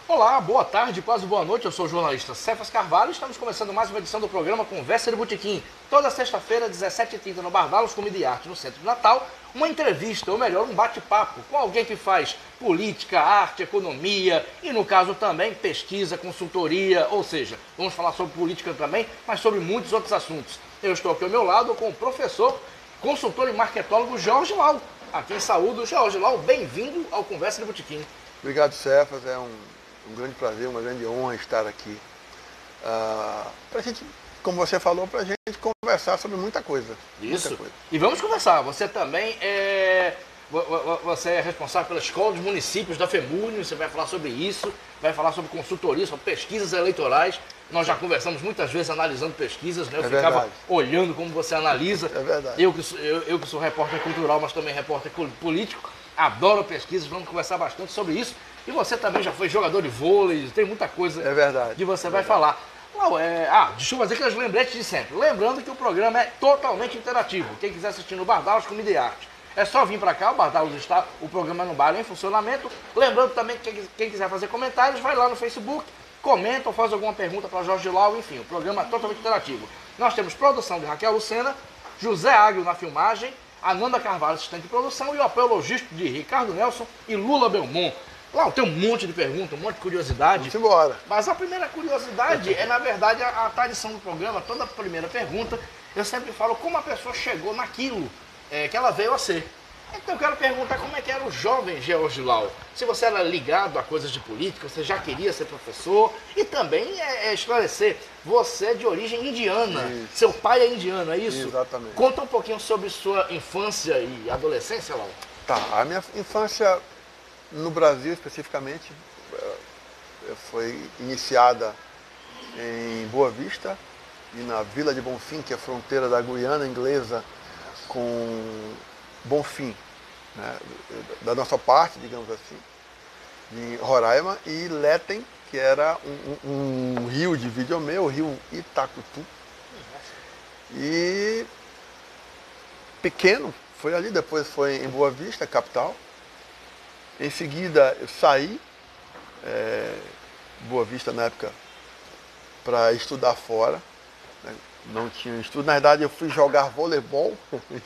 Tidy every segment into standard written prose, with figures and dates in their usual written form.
Olá, boa tarde, quase boa noite. Eu sou o jornalista Cefas Carvalho e estamos começando mais uma edição do programa Conversa de Botequim. Toda sexta-feira, 17h30, no Bardalos Comida e Arte, no centro de Natal, uma entrevista, ou melhor, um bate-papo com alguém que faz política, arte, economia e, no caso também, pesquisa, consultoria, ou seja, vamos falar sobre política também, mas sobre muitos outros assuntos. Eu estou aqui ao meu lado com o professor, consultor e marketólogo Jorge Lau. Aqui em saúde, Jorge Lau, bem-vindo ao Conversa de Botequim. Obrigado, Cefas. É um grande prazer, uma grande honra estar aqui. Pra gente, como você falou, pra gente conversar sobre muita coisa. Isso. Muita coisa. E vamos conversar. Você também você é responsável pela Escola dos Municípios da FEMURNE, você vai falar sobre isso, vai falar sobre consultoria, sobre pesquisas eleitorais. Nós já conversamos muitas vezes analisando pesquisas, né? Eu ficava verdade. olhando como você analisa. É verdade. Eu que sou repórter cultural, mas também repórter político, adoro pesquisas, vamos conversar bastante sobre isso. E você também já foi jogador de vôlei, tem muita coisa que você vai falar. Deixa eu fazer aqueles lembretes de sempre. Lembrando que o programa é totalmente interativo. Quem quiser assistir no Bardalos Comida e Arte, é só vir para cá, o Bardalos está, o programa no bar em funcionamento. Lembrando também que quem quiser fazer comentários, vai lá no Facebook, comenta ou faz alguma pergunta para Jorge Lau, enfim, o programa é totalmente interativo. Nós temos produção de Raquel Lucena, José Águio na filmagem, Ananda Carvalho, assistente de produção, e o apoio logístico de Ricardo Nelson e Lula Belmont. Lá tem um monte de pergunta, um monte de curiosidade. Vamos embora. Mas a primeira curiosidade é, na verdade, a tradição do programa. Toda primeira pergunta, eu sempre falo como a pessoa chegou naquilo que ela veio a ser. Então eu quero perguntar como é que era o jovem Jorge Lau. Se você era ligado a coisas de política, você já queria ser professor. E também esclarecer, você é de origem indiana. Isso. Seu pai é indiano, é isso? Exatamente. Conta um pouquinho sobre sua infância e adolescência, Lau. Tá, a minha infância no Brasil, especificamente, foi iniciada em Boa Vista e na Vila de Bonfim, que é a fronteira da Guiana Inglesa com Bonfim, né, da nossa parte, digamos assim, de Roraima, e Letem, que era um rio de Videomê, o rio Itacutu. E pequeno, foi ali, depois foi em Boa Vista, capital. Em seguida eu saí, Boa Vista na época, para estudar fora. Não tinha estudo. Na verdade eu fui jogar voleibol,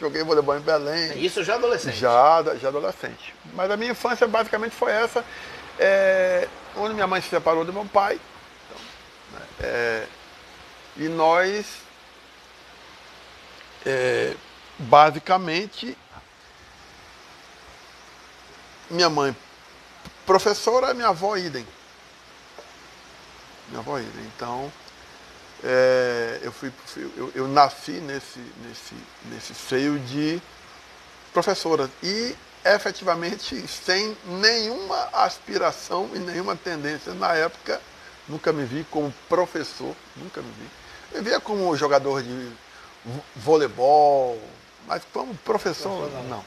joguei voleibol em Belém. Isso já adolescente? Já adolescente. Mas a minha infância basicamente foi essa, onde minha mãe se separou do meu pai. E nós, basicamente, minha mãe professora, minha avó idem. Então, eu nasci nesse seio de professora e efetivamente sem nenhuma aspiração e nenhuma tendência. Na época, nunca me vi como professor, nunca me vi. Me via como jogador de voleibol, mas como professor, não.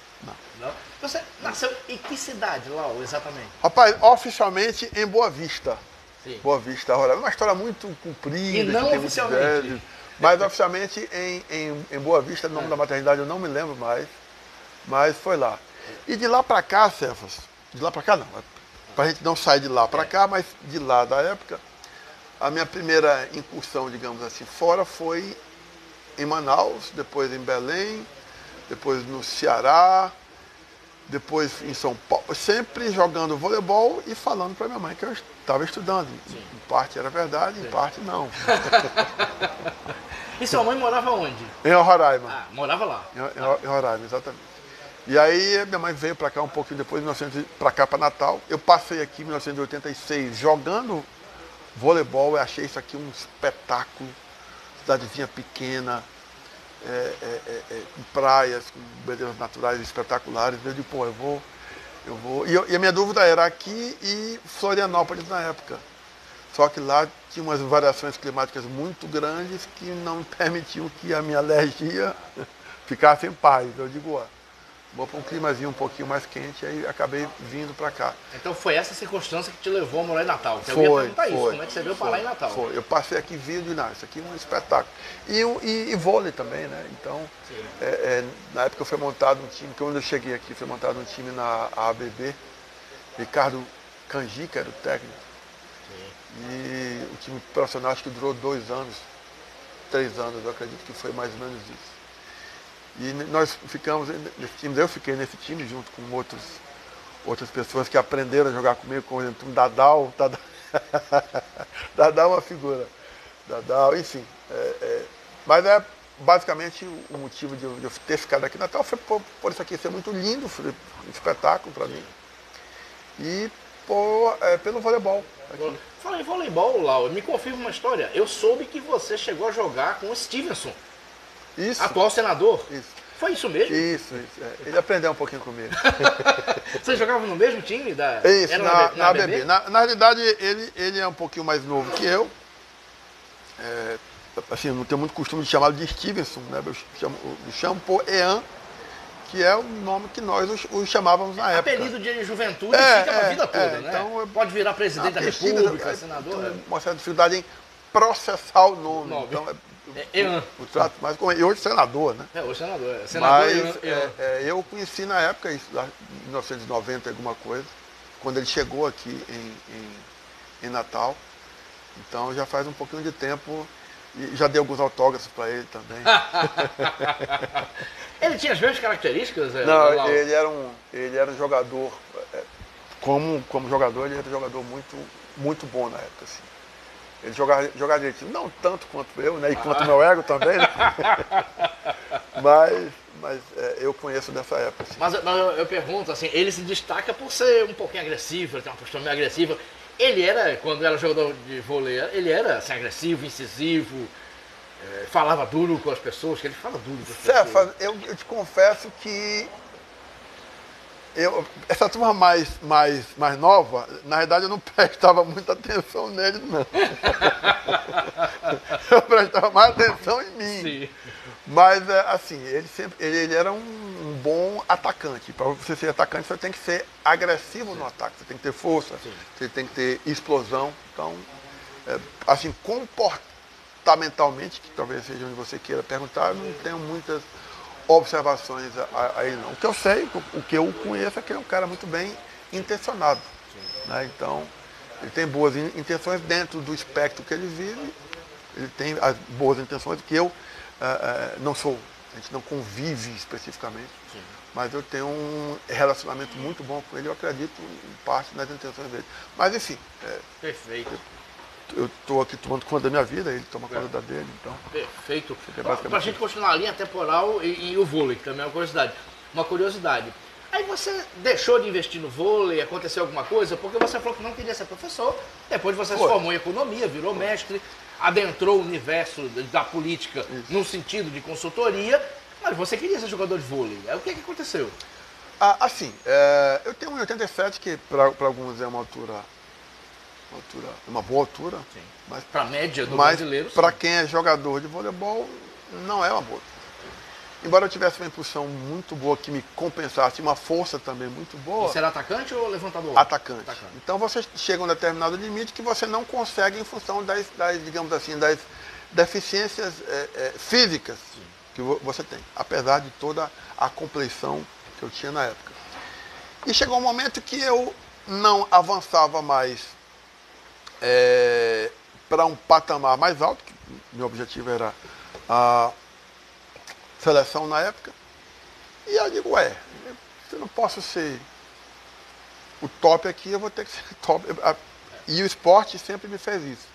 Você nasceu em que cidade, Lau, exatamente? Rapaz, oficialmente em Boa Vista. Sim. Boa Vista, Roraima. É uma história muito comprida. E não que tem oficialmente? muitos velhos, mas oficialmente em Boa Vista, o nome da maternidade eu não me lembro mais, mas foi lá. E de lá pra cá, Cefas, de lá pra cá não, pra gente não sair de lá pra cá, mas de lá da época, a minha primeira incursão, digamos assim, fora foi em Manaus, depois em Belém, depois no Ceará, depois em São Paulo, sempre jogando voleibol e falando para minha mãe que eu estava estudando. Sim. Em parte era verdade, em parte não. E sua mãe morava onde? Em Roraima. Ah, morava lá. Em Roraima, exatamente. E aí minha mãe veio para cá um pouquinho depois, para cá, para Natal. Eu passei aqui em 1986 jogando voleibol, eu achei isso aqui um espetáculo. Cidadezinha pequena, praias com belezas naturais espetaculares. Eu digo, pô, eu vou. E a minha dúvida era aqui e Florianópolis na época. Só que lá tinha umas variações climáticas muito grandes que não permitiam que a minha alergia ficasse em paz. Eu digo, vou para um climazinho um pouquinho mais quente, aí acabei vindo para cá. Então foi essa circunstância que te levou a morar em Natal? Eu ia perguntar isso, como é que você veio parar em Natal? Foi, eu passei aqui vindo e isso aqui é um espetáculo. E vôlei também, né? Então, na época foi montado um time, quando eu cheguei aqui, foi montado um time na ABB, Ricardo Canjica era o técnico. E o time profissional acho que durou 2 anos, 3 anos, eu acredito que foi mais ou menos isso. E nós ficamos nesse time, eu fiquei nesse time junto com outras pessoas que aprenderam a jogar comigo, como o Dadal. Dadal é uma figura. Dadal, enfim. Mas basicamente o motivo de eu ter ficado aqui em Natal foi por isso aqui ser muito lindo, foi um espetáculo para mim. E pelo voleibol. Aqui. Fala em voleibol, Lau, me confirma uma história. Eu soube que você chegou a jogar com o Stevenson. Isso. Atual senador. Isso. Foi isso mesmo? Isso. Ele aprendeu um pouquinho comigo. Você jogava no mesmo time? Isso, era na ABB. Na realidade, ele é um pouquinho mais novo que eu. Assim, não tenho muito costume de chamá-lo de Stevenson, né? Eu chamo por Ean, que é o nome que nós os chamávamos na época. Apelido de juventude fica a vida toda, né? Então, pode virar presidente da República, senador. Tem uma certa dificuldade em processar o nome. Então, Ean. O trato mais com ele. E hoje senador, né? Hoje senador. Senador mas eu conheci na época, isso, lá em 1990, alguma coisa, quando ele chegou aqui em Natal. Então já faz um pouquinho de tempo e já dei alguns autógrafos para ele também. Ele tinha as mesmas características? Não, ele era um jogador, como jogador, ele era um jogador muito bom na época, assim. Ele jogava direitinho, não tanto quanto eu, né? E quanto o meu ego também, né? mas eu conheço dessa época. Assim. Mas eu pergunto, assim, ele se destaca por ser um pouquinho agressivo, ele tem uma postura meio agressiva. Ele era, quando era jogador de vôlei, ele era assim, agressivo, incisivo, falava duro com as pessoas, que ele fala duro com as pessoas. Cefa, eu te confesso que essa turma mais nova, na verdade eu não prestava muita atenção nele, não. Eu prestava mais atenção em mim. Sim. Mas, assim, ele era um bom atacante. Para você ser atacante, você tem que ser agressivo no ataque. Você tem que ter força, você tem que ter explosão. Então, assim, comportamentalmente, que talvez seja onde você queira perguntar, eu não tenho muitas observações a ele não. O que eu sei, o que eu conheço é que ele é um cara muito bem intencionado. Né? Então, ele tem boas intenções dentro do espectro que ele vive, ele tem as boas intenções que eu não sou, a gente não convive especificamente, mas eu tenho um relacionamento muito bom com ele, eu acredito em parte nas intenções dele. Mas enfim. Perfeito. Eu estou aqui tomando conta da minha vida, ele toma conta da dele, então. Perfeito. Para a gente continuar a linha temporal e o vôlei, que também é uma curiosidade. Aí você deixou de investir no vôlei, aconteceu alguma coisa, porque você falou que não queria ser professor, depois você se formou em economia, virou mestre, adentrou o universo da política no sentido de consultoria, mas você queria ser jogador de vôlei. Aí o que aconteceu? Assim, eu tenho 1,87, que para alguns é uma boa altura. Sim. Mas para a média do brasileiro. Para quem é jogador de voleibol, não é uma boa altura. Embora eu tivesse uma impulsão muito boa que me compensasse, uma força também muito boa. Você era atacante ou levantador? Atacante. Então você chega a um determinado limite que você não consegue em função das digamos assim, das deficiências físicas que você tem, apesar de toda a compleição que eu tinha na época. E chegou um momento que eu não avançava mais para um patamar mais alto, que meu objetivo era a seleção na época, e eu digo, se eu não posso ser o top aqui, eu vou ter que ser top. E o esporte sempre me fez isso,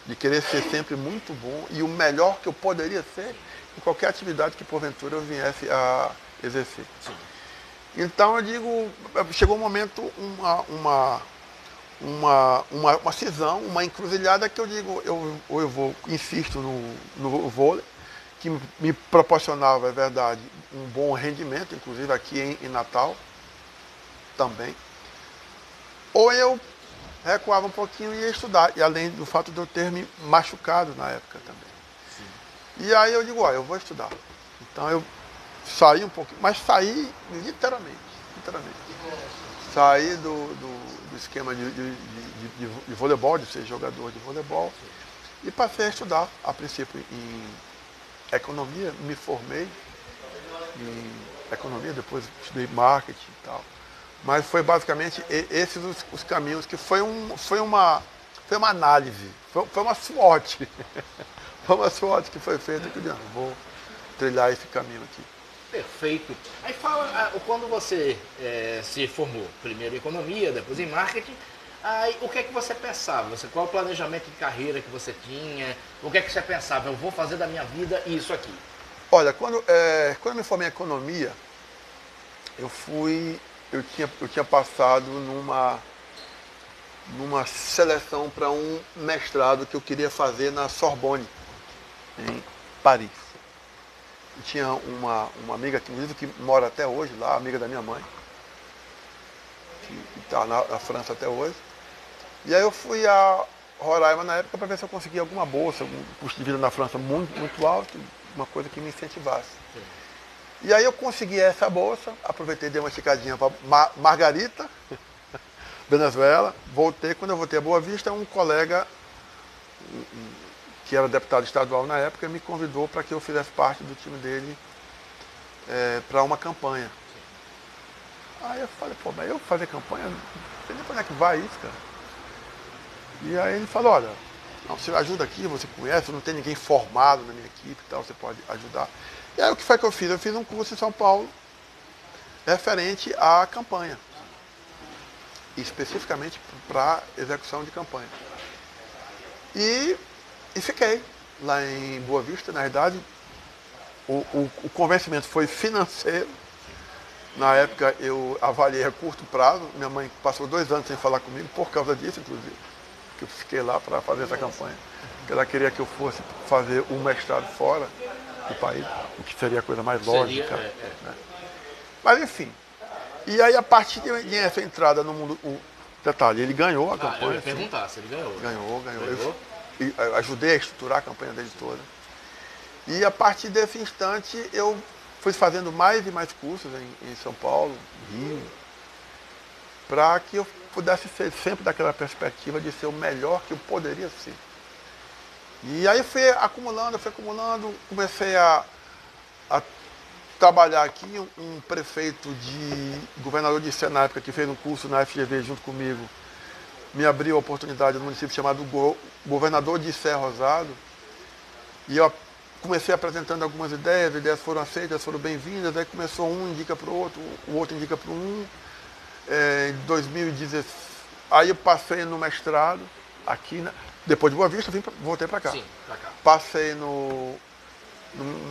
de querer ser sempre muito bom e o melhor que eu poderia ser em qualquer atividade que porventura eu viesse a exercer. Sim. Então eu digo, chegou um momento, uma cisão, uma encruzilhada que eu digo, ou eu insisto no vôlei, que me proporcionava, é verdade, um bom rendimento, inclusive aqui em Natal também, ou eu recuava um pouquinho e ia estudar, e além do fato de eu ter me machucado na época também. Sim. E aí eu digo, eu vou estudar. Então eu saí um pouquinho, mas saí literalmente. Saí do esquema de voleibol, de ser jogador de voleibol, e passei a estudar, a princípio em economia, me formei em economia, depois estudei marketing e tal. Mas foi basicamente esses os caminhos, que foi foi uma análise, foi uma SWOT. Foi uma SWOT que foi feita que eu vou trilhar esse caminho aqui. Perfeito. Aí fala, quando você se formou, primeiro em economia, depois em marketing, aí o que é que você pensava? Qual o planejamento de carreira que você tinha? O que é que você pensava? Eu vou fazer da minha vida isso aqui. Olha, quando eu me formei em economia, eu tinha passado numa seleção para um mestrado que eu queria fazer na Sorbonne, em Paris. Eu tinha uma amiga que mora até hoje lá, amiga da minha mãe, que está na França até hoje. E aí eu fui a Roraima na época para ver se eu conseguia alguma bolsa, um custo de vida na França muito, muito alto, uma coisa que me incentivasse. Sim. E aí eu consegui essa bolsa, aproveitei, dei uma esticadinha para Margarita, Venezuela, voltei. Quando eu voltei a Boa Vista, um colega que era deputado estadual na época me convidou para que eu fizesse parte do time dele para uma campanha. Aí eu falei, pô, mas eu fazer campanha, não sei nem para onde é que vai isso, cara. E aí ele falou, olha, não, você ajuda aqui, você conhece, não tem ninguém formado na minha equipe e tal, você pode ajudar. E aí o que foi que eu fiz? Eu fiz um curso em São Paulo referente à campanha. Especificamente para execução de campanha. E fiquei lá em Boa Vista. Na verdade, o convencimento foi financeiro. Na época eu avaliei a curto prazo. Minha mãe passou 2 anos sem falar comigo por causa disso, inclusive. Que eu fiquei lá para fazer essa campanha. Porque ela queria que eu fosse fazer um mestrado fora do país, o que seria a coisa mais lógica. Né? Mas enfim. E aí a partir dessa entrada no mundo. Detalhe, ele ganhou a campanha. Eu ia perguntar se ele ganhou. Ganhou. Eu ajudei a estruturar a campanha dele toda. E a partir desse instante eu fui fazendo mais e mais cursos em São Paulo, Rio, para que eu pudesse ser sempre daquela perspectiva de ser o melhor que eu poderia ser. E aí fui acumulando, comecei a trabalhar aqui. Um prefeito governador de Sé na época, que fez um curso na FGV junto comigo, me abriu a oportunidade no município chamado Governador de Sé Rosado. E eu comecei apresentando algumas ideias foram aceitas, foram bem-vindas, aí começou indica para o outro indica para um. Em 2016, aí eu passei no mestrado, aqui, depois de Boa Vista, voltei para cá. Sim, pra cá. Passei no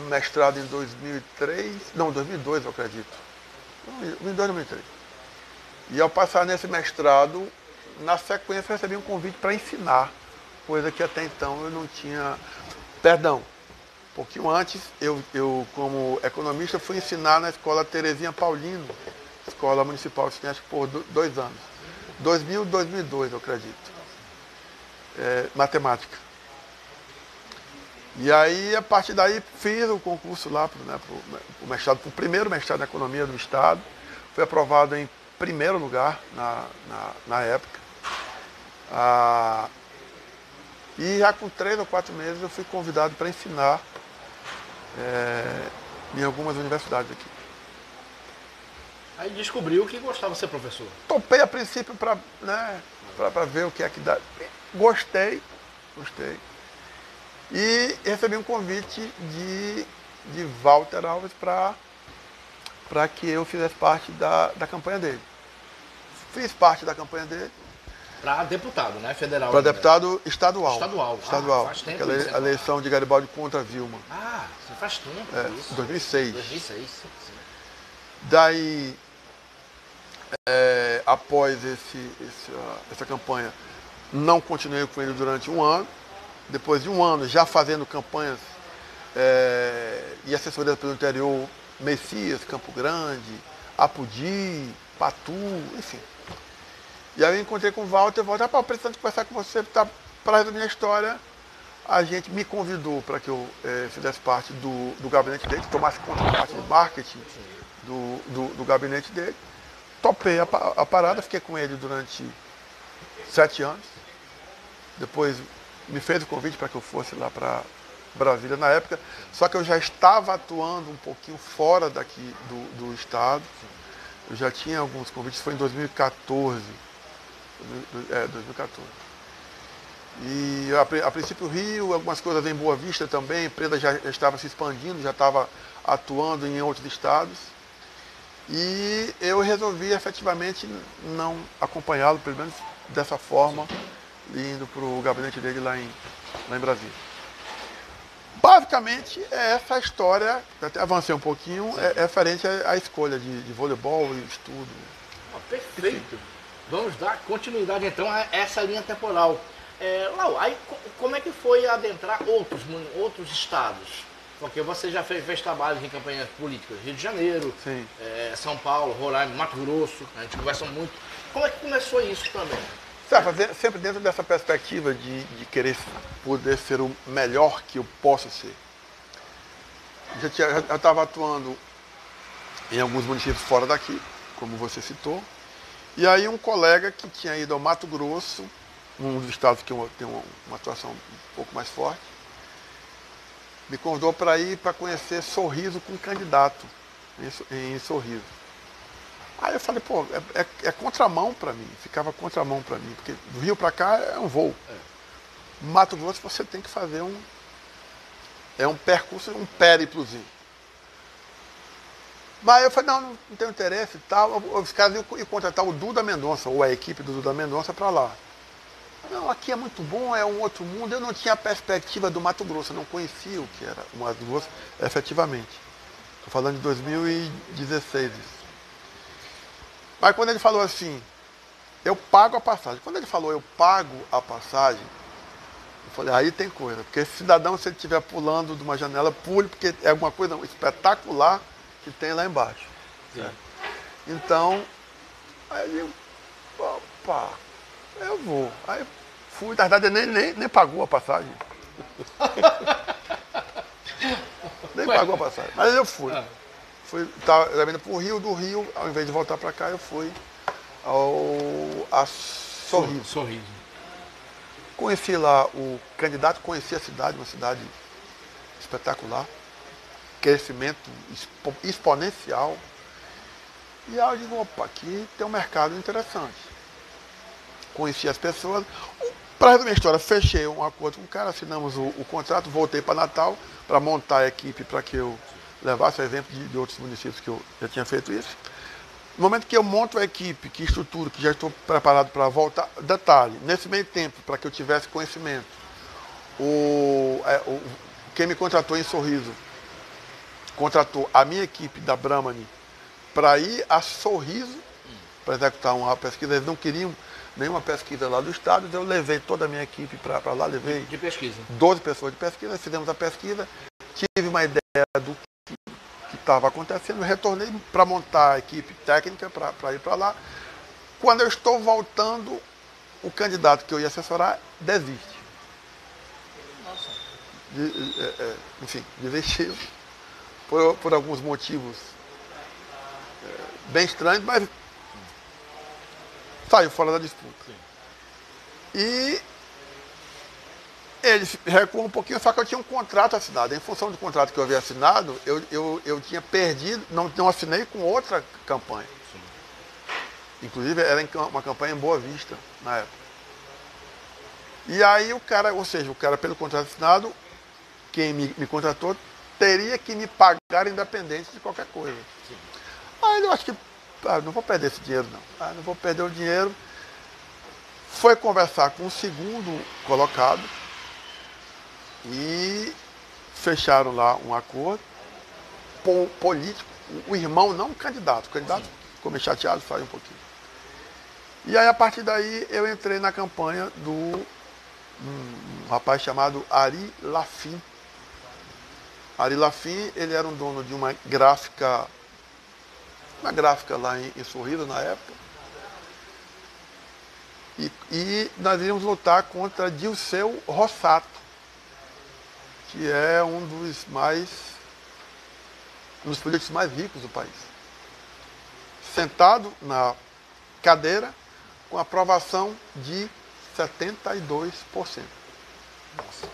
mestrado em 2002, eu acredito. 2002, 2003. E ao passar nesse mestrado, na sequência eu recebi um convite para ensinar, coisa que até então eu não tinha. Perdão, um pouquinho antes, eu como economista fui ensinar na escola Terezinha Paulino, escola municipal de ciência, por 2 anos. 2000, 2002, eu acredito. Matemática. E aí, a partir daí, fiz o concurso lá para o primeiro mestrado em economia do Estado. Fui aprovado em primeiro lugar na época. E já com 3 ou 4 meses eu fui convidado para ensinar em algumas universidades aqui. Aí descobriu que gostava de ser professor. Topei a princípio para ver o que é que dá. Gostei. E recebi um convite de Walter Alves para que eu fizesse parte da campanha dele. Fiz parte da campanha dele. Para deputado, né? Federal. Para deputado estadual. Estadual. Faz tempo. Aquela eleição de Garibaldi contra Vilma. Você faz tempo isso. 2006. 2006, sim. Daí, após essa campanha, não continuei com ele durante 1 ano. Depois de 1 ano, já fazendo campanhas e assessoria pelo interior, Messias, Campo Grande, Apodi, Patu, enfim. E aí eu encontrei com o Walter, precisando conversar com você para resumir a história. A gente me convidou para que eu fizesse parte do gabinete dele, tomasse conta da parte de marketing do gabinete dele. Topei a parada, fiquei com ele durante 7 anos. Depois me fez o convite para que eu fosse lá para Brasília na época, só que eu já estava atuando um pouquinho fora daqui do estado. Eu já tinha alguns convites, foi em 2014. 2014. E a princípio Rio, algumas coisas em Boa Vista também, a empresa já estava se expandindo, já estava atuando em outros estados. E eu resolvi efetivamente não acompanhá-lo, pelo menos dessa forma, indo para o gabinete dele lá em Brasília. Basicamente é essa a história, até avancei um pouquinho, é referente à escolha de voleibol e estudo. Perfeito. Vamos dar continuidade então a essa linha temporal. Lau, aí como é que foi adentrar outros estados? Porque você já fez trabalhos em campanhas políticas, Rio de Janeiro, São Paulo, Roraima, Mato Grosso, a gente conversa muito. Como é que começou isso também? Sempre dentro dessa perspectiva de querer poder ser o melhor que eu posso ser. Já estava atuando em alguns municípios fora daqui, como você citou. E aí um colega que tinha ido ao Mato Grosso, um dos estados que tem uma atuação um pouco mais forte, me convidou para ir para conhecer Sorriso com um candidato em Sorriso. Aí eu falei, pô, é contramão para mim, ficava contramão para mim, porque do Rio para cá é um voo. Mato Grosso você tem que fazer um percurso, um périplozinho. Mas eu falei, não tenho interesse e tal, os caras iam contratar o Duda Mendonça, ou a equipe do Duda Mendonça para lá. Não, aqui é muito bom, é um outro mundo. Eu não tinha a perspectiva do Mato Grosso, eu não conhecia o que era o Mato Grosso efetivamente. Estou falando de 2016 isso. Mas quando ele falou assim, eu pago a passagem. Quando ele falou, eu pago a passagem, eu falei, aí tem coisa. Porque esse cidadão, se ele estiver pulando de uma janela, pule, porque é alguma coisa espetacular que tem lá embaixo. Então, aí eu, opa, eu vou. Aí fui, na verdade nem pagou a passagem. Nem pagou a passagem. Mas eu fui. Estava indo para o Rio, do Rio, ao invés de voltar para cá, eu fui a Sorriso. Conheci lá o candidato, conheci a cidade, uma cidade espetacular, crescimento exponencial. E aí eu digo, opa, aqui tem um mercado interessante. Conheci as pessoas. Para resumir a história, fechei um acordo com o cara, assinamos o contrato, voltei para Natal para montar a equipe para que eu levasse o exemplo de outros municípios que eu já tinha feito isso. No momento que eu monto a equipe, que estruturo, que já estou preparado para voltar, detalhe, nesse meio tempo, para que eu tivesse conhecimento, quem me contratou em Sorriso, contratou a minha equipe da Brahmani para ir a Sorriso, para executar uma pesquisa. Eles não queriam nenhuma pesquisa lá do estado, então eu levei toda a minha equipe para lá, levei de pesquisa. 12 pessoas de pesquisa, fizemos a pesquisa, tive uma ideia do que estava acontecendo, retornei para montar a equipe técnica para ir para lá. Quando eu estou voltando, o candidato que eu ia assessorar desiste. Nossa. Enfim, desistiu por alguns motivos bem estranhos, mas saiu fora da disputa. Sim. E ele recuou um pouquinho, só que eu tinha um contrato assinado. Em função do contrato que eu havia assinado, eu tinha perdido, não assinei com outra campanha. Sim. Inclusive era uma campanha em Boa Vista, na época. E aí o cara pelo contrato assinado, quem me contratou, teria que me pagar independente de qualquer coisa. Sim. Aí eu acho que não vou perder esse dinheiro não. Não vou perder o dinheiro. Foi conversar com o segundo colocado e fecharam lá um acordo político. O irmão, não o candidato. O candidato ficou meio chateado, saiu um pouquinho. E aí, a partir daí, eu entrei na campanha do um rapaz chamado Ari Lafim. Ari Lafim, ele era um dono de uma gráfica lá em Sorriso, na época. E nós íamos lutar contra Dirceu Rossato, que é um dos políticos mais ricos do país. Sentado na cadeira, com aprovação de 72%. Nossa.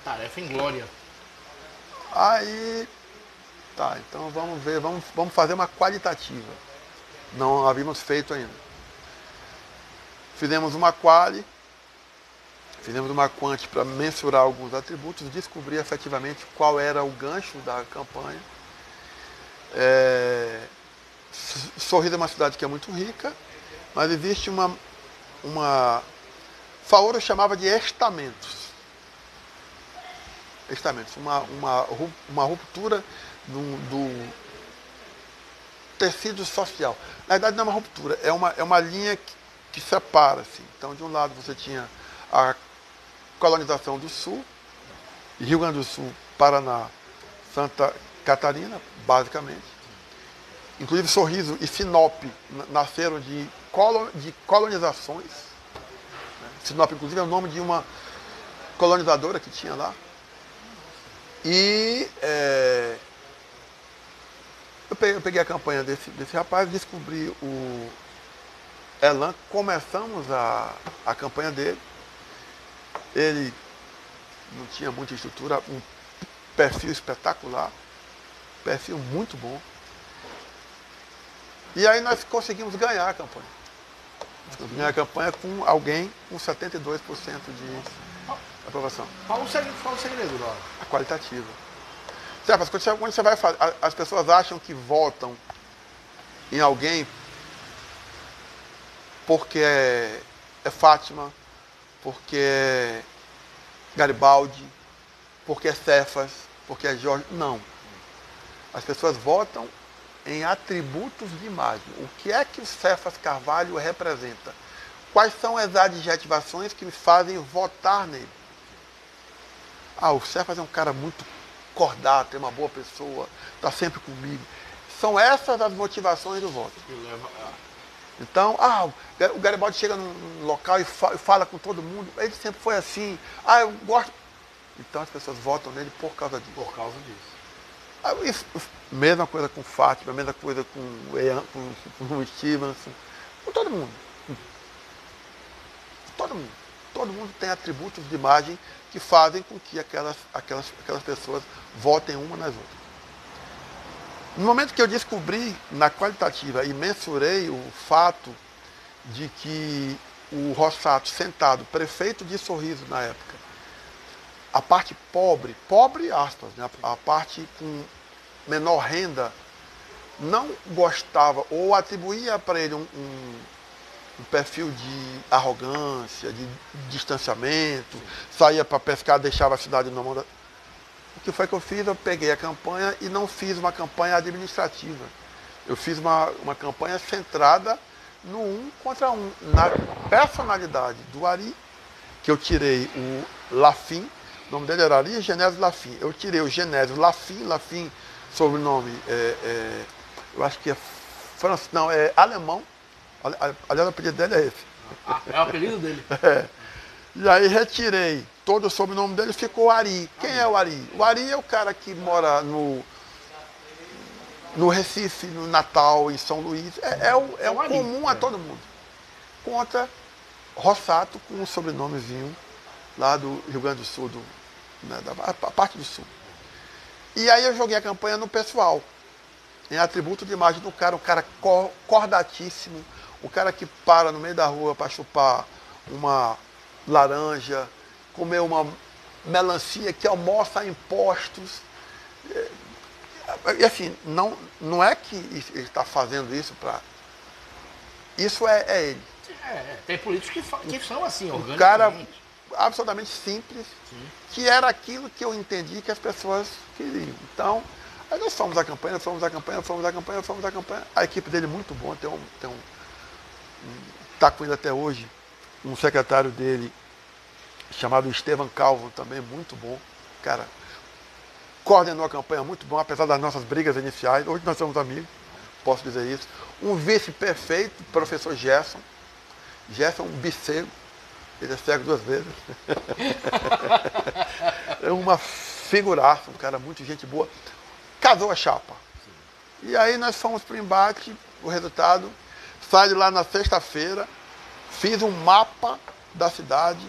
Tarefa em glória. Aí, tá, então vamos ver, vamos fazer uma qualitativa. Não havíamos feito ainda. Fizemos uma quali Fizemos uma quant para mensurar alguns atributos, descobrir efetivamente qual era o gancho da campanha. Sorriso é uma cidade que é muito rica, mas existe uma Faoro chamava de estamentos. Estamentos, uma ruptura do tecido social. Na verdade não é uma ruptura, é uma linha que separa. Assim. Então, de um lado você tinha a colonização do Sul, Rio Grande do Sul, Paraná, Santa Catarina, basicamente. Inclusive Sorriso e Sinop nasceram de colonizações. Sinop, inclusive, é o nome de uma colonizadora que tinha lá. E eu peguei a campanha desse rapaz, descobri o Elan, começamos a campanha dele. Ele não tinha muita estrutura, um perfil espetacular, perfil muito bom. E aí nós conseguimos ganhar a campanha. Ganhar a campanha com alguém com 72% de aprovação. Qual o segredo, Lauro? A qualitativa. Certo, quando você vai fazer, as pessoas acham que votam em alguém porque é Fátima, porque é Garibaldi, porque é Cefas, porque é Jorge. Não. As pessoas votam em atributos de imagem. O que é que o Cefas Carvalho representa? Quais são as adjetivações que me fazem votar nele? O Cefas é um cara muito cordato, é uma boa pessoa, está sempre comigo. São essas as motivações do voto. Então, o Garibaldi chega num local e fala com todo mundo, ele sempre foi assim, eu gosto. Então as pessoas votam nele por causa disso. Por causa disso. Mesma coisa com Fátima, mesma coisa com o Stevenson, com todo mundo. Todo mundo. Todo mundo tem atributos de imagem que fazem com que aquelas pessoas votem uma nas outras. No momento que eu descobri na qualitativa e mensurei o fato de que o Rossato sentado, prefeito de Sorriso na época, a parte pobre aspas, né, a parte com menor renda, não gostava ou atribuía para ele um perfil de arrogância, de distanciamento, saía para pescar, deixava a cidade na mão da... O que foi que eu fiz? Eu peguei a campanha e não fiz uma campanha administrativa. Eu fiz uma campanha centrada no 1 contra 1, na personalidade do Ari, que eu tirei o Lafim, o nome dele era Ari Genésio Lafim. Eu tirei o Genésio Lafim, sobrenome, eu acho que é francês, não, é alemão. Aliás, o apelido dele é esse. É o apelido dele. E aí retirei todo o sobrenome dele, ficou Ari. Quem é o Ari? O Ari é o cara que mora no Recife, no Natal, em São Luís. É o comum a todo mundo. Contra Rossato com um sobrenomezinho lá do Rio Grande do Sul, da parte do Sul. E aí eu joguei a campanha no pessoal, em atributo de imagem do cara, um cara cordatíssimo, o cara que para no meio da rua para chupar uma laranja, comer uma melancia, que almoça em postos. E assim, não é que ele está fazendo isso para... Isso é ele. Tem políticos que são assim, organicamente. Um cara absolutamente simples, que era aquilo que eu entendi que as pessoas queriam. Então, aí nós fomos à campanha. A equipe dele é muito boa, está com ele até hoje, um secretário dele, chamado Estevam Calvo, também muito bom. Cara, coordenou a campanha muito bom, apesar das nossas brigas iniciais. Hoje nós somos amigos, posso dizer isso. Um vice perfeito, professor Gerson. Gerson, um bicego. Ele é cego 2 vezes. É uma figuraça, um cara muito gente boa. Casou a chapa. E aí nós fomos para o embate, o resultado, saí de lá na sexta-feira, fiz um mapa da cidade.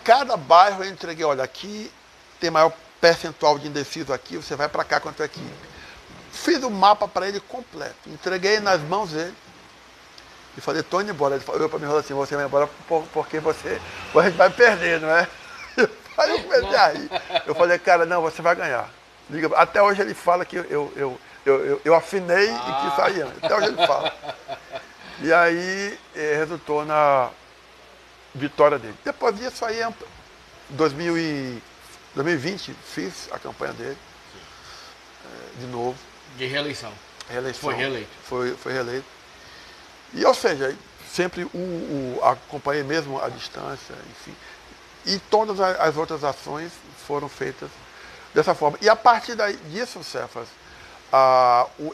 Cada bairro eu entreguei, olha, aqui tem maior percentual de indeciso aqui, você vai para cá quanto é aqui. Fiz o mapa para ele completo, entreguei nas mãos dele e falei, tô indo embora. Ele falou para mim, assim, você vai embora porque a gente vai perder, não é? Aí eu comecei a rir. Eu falei, cara, não, você vai ganhar. Até hoje ele fala que eu afinei e quis sair antes. Até hoje ele fala. E aí resultou na vitória dele. Depois disso aí, 2020, fiz a campanha dele de novo. De reeleição. Reeleição. Foi reeleito. Foi reeleito. E, ou seja, sempre acompanhei mesmo a distância, enfim. E todas as outras ações foram feitas dessa forma. E a partir disso, Cefas,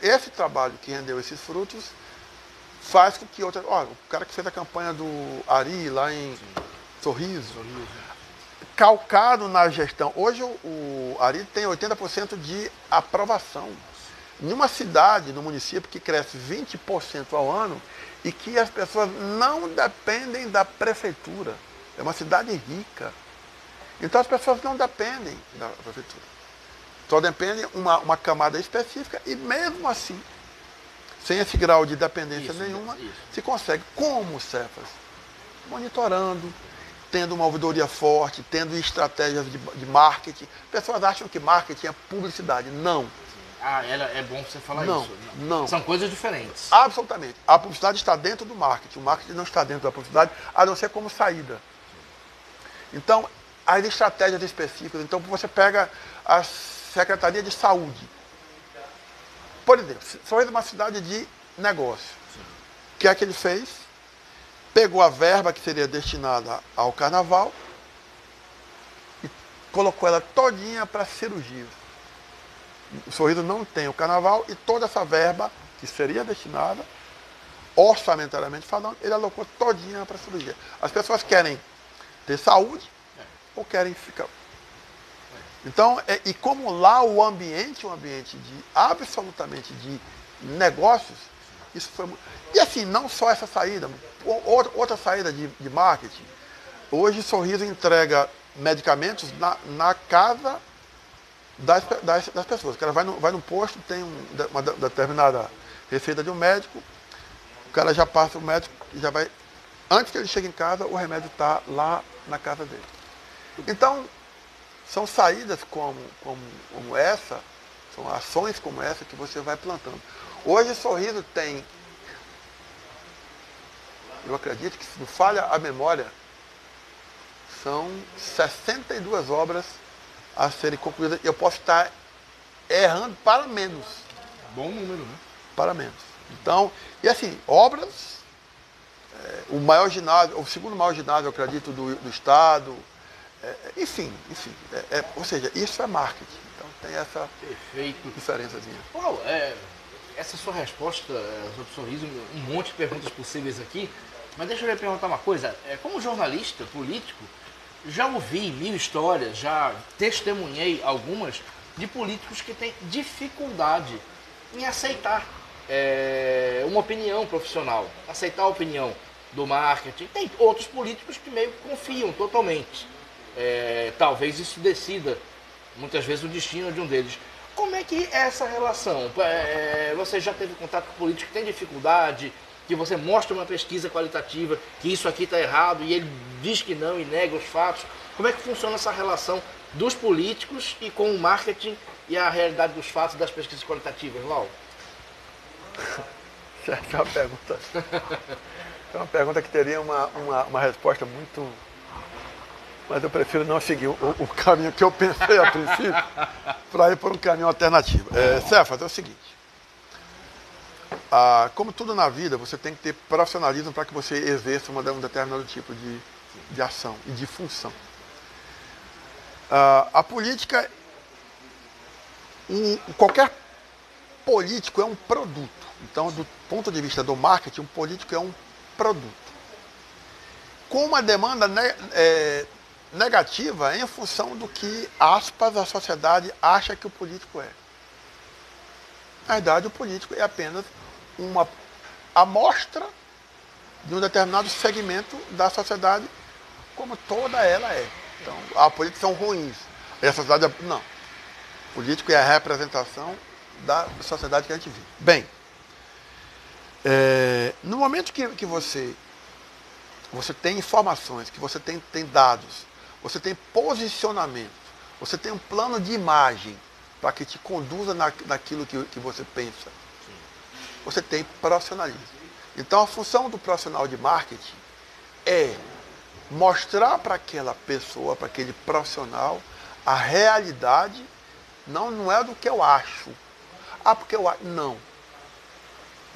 esse trabalho que rendeu esses frutos faz com que outras... Olha, o cara que fez a campanha do Ari lá em Sorriso, calcado na gestão. Hoje o Ari tem 80% de aprovação. Em uma cidade, no município, que cresce 20% ao ano e que as pessoas não dependem da prefeitura. É uma cidade rica. Então as pessoas não dependem da prefeitura. Só depende uma camada específica e mesmo assim, sem esse grau de dependência nenhuma, se consegue. Como, Cefas? Monitorando, tendo uma ouvidoria forte, tendo estratégias de marketing. Pessoas acham que marketing é publicidade. Não. É bom você falar não, isso. Não. São coisas diferentes. Absolutamente. A publicidade está dentro do marketing. O marketing não está dentro da publicidade, a não ser como saída. Então, as estratégias específicas. Então, você pega a Secretaria de Saúde. Por exemplo, Sorriso é uma cidade de negócio. O que é que ele fez? Pegou a verba que seria destinada ao carnaval e colocou ela todinha para cirurgias. O Sorriso não tem o carnaval e toda essa verba que seria destinada, orçamentariamente falando, ele alocou todinha para cirurgia. As pessoas querem ter saúde ou querem ficar... Então, e como lá o ambiente é um ambiente absolutamente de negócios, isso foi muito... E assim, não só essa saída, outra saída de marketing. Hoje o Sorriso entrega medicamentos na casa das pessoas. O cara vai no posto, tem uma determinada receita de um médico, o cara já passa o médico e já vai... Antes que ele chegue em casa, o remédio está lá na casa dele. Então, são saídas como essa, são ações como essa que você vai plantando. Hoje o Sorriso tem, eu acredito que se não falha a memória, são 62 obras a serem concluídas. Eu posso estar errando para menos. Bom número, né? Para menos. Então, e assim, obras, o maior ginásio, o segundo maior ginásio, eu acredito, do estado. Enfim, ou seja, isso é marketing. Então tem essa diferençazinha. Paulo, essa sua resposta sobre o Sorriso, um monte de perguntas possíveis aqui, mas deixa eu lhe perguntar uma coisa. Como jornalista político, já ouvi 1000 histórias, já testemunhei algumas de políticos que têm dificuldade em aceitar uma opinião profissional, aceitar a opinião do marketing. Tem outros políticos que meio que confiam totalmente. Talvez isso decida muitas vezes o destino de um deles. Como é que é essa relação? Você já teve contato com político que tem dificuldade, que você mostra uma pesquisa qualitativa, que isso aqui está errado, e ele diz que não e nega os fatos. Como é que funciona essa relação dos políticos e com o marketing e a realidade dos fatos das pesquisas qualitativas, Lau? Essa é uma pergunta que teria uma resposta muito... Mas eu prefiro não seguir o caminho que eu pensei a princípio para ir por um caminho alternativo. Cefas, é o seguinte. Como tudo na vida, você tem que ter profissionalismo para que você exerça um determinado tipo de ação e de função. A política, qualquer político é um produto. Então, do ponto de vista do marketing, um político é um produto. Com uma demanda negativa em função do que, aspas, a sociedade acha que o político é. Na verdade, o político é apenas uma amostra de um determinado segmento da sociedade, como toda ela é. Então, políticos são ruins. E a sociedade não. O político é a representação da sociedade que a gente vive. Bem, No momento que você tem informações, que você tem dados, você tem posicionamento, você tem um plano de imagem para que te conduza naquilo que você pensa, você tem profissionalismo. Então a função do profissional de marketing é mostrar para aquela pessoa, para aquele profissional, a realidade, não é do que eu acho. Porque eu acho. Não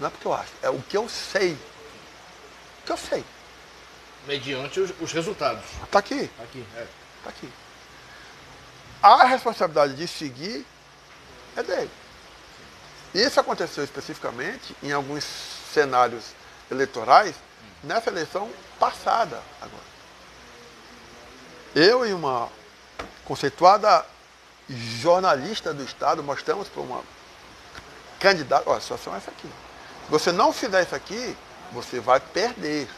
é porque eu acho, é o que eu sei. O que eu sei. Mediante os resultados. Está aqui. Tá aqui. A responsabilidade de seguir é dele. Isso aconteceu especificamente em alguns cenários eleitorais, nessa eleição passada agora. Eu e uma conceituada jornalista do Estado mostramos para uma candidata, olha, a situação é essa aqui. Se você não fizer isso aqui, você vai perder.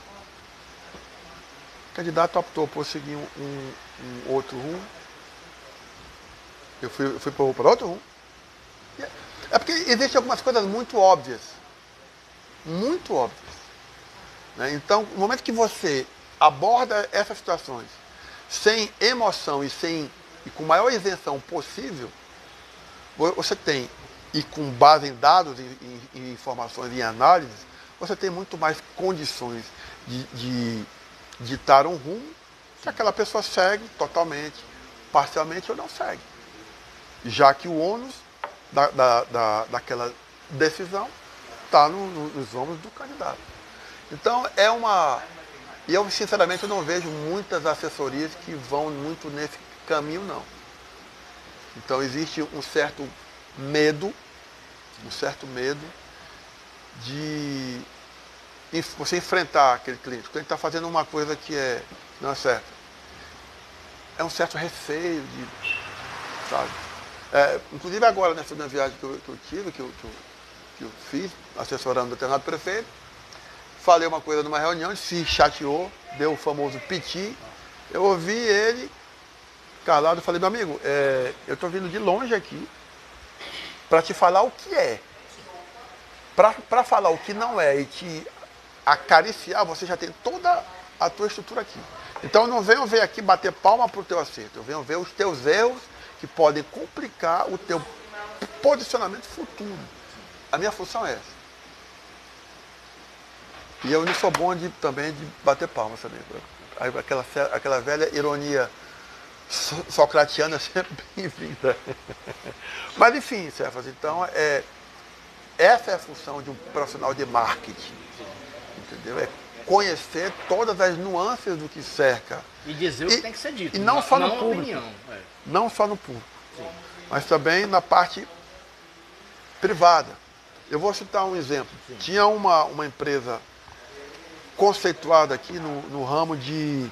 O candidato optou por seguir um outro rumo. Eu fui para outro rumo. É porque existem algumas coisas muito óbvias. Muito óbvias. Né? Então, no momento que você aborda essas situações sem emoção e com maior isenção possível, você tem, e com base em dados, em informações e análises, você tem muito mais condições de ditar um rumo que aquela pessoa segue totalmente, parcialmente ou não segue. Já que o ônus daquela decisão está nos ombros do candidato. Então é uma... E eu sinceramente não vejo muitas assessorias que vão muito nesse caminho, não. Então existe um certo medo de você enfrentar aquele cliente. Quando ele está fazendo uma coisa que não é certa. É um certo receio sabe? Inclusive agora, nessa viagem que eu tive, que eu fiz, assessorando um determinado prefeito, falei uma coisa numa reunião, ele se chateou, deu o famoso piti. Eu ouvi ele calado, falei, meu amigo, eu estou vindo de longe aqui para te falar o que é. Para falar o que não é e te acariciar, você já tem toda a tua estrutura aqui. Então não venham ver aqui bater palma para o teu acerto, eu venho ver os teus erros que podem complicar o teu posicionamento futuro. A minha função é essa. E eu não sou bom também de bater palmas também. Aquela velha ironia socratiana é sempre bem-vinda. Mas enfim, Cefas, então essa é a função de um profissional de marketing. Entendeu? É conhecer todas as nuances do que cerca. E dizer o que tem que ser dito. E não só no público. Opinião, Não só no público. Sim. Mas também na parte privada. Eu vou citar um exemplo. Sim. Tinha uma empresa conceituada aqui no ramo de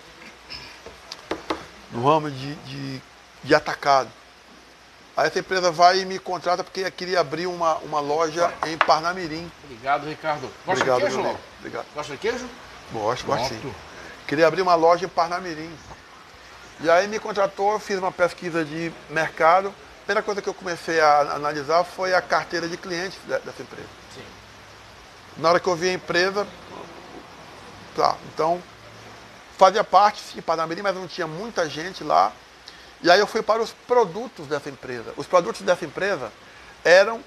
atacado. Aí essa empresa vai e me contrata porque queria abrir uma loja em Parnamirim. Obrigado, Ricardo. Gosta de queijo, Léo? Obrigado. Gosta de queijo? Gosto sim. Queria abrir uma loja em Parnamirim. E aí me contratou, eu fiz uma pesquisa de mercado. A primeira coisa que eu comecei a analisar foi a carteira de clientes dessa empresa. Sim. Na hora que eu vi a empresa, então fazia parte de Parnamirim, mas não tinha muita gente lá. E aí eu fui para os produtos dessa empresa. Os produtos dessa empresa eram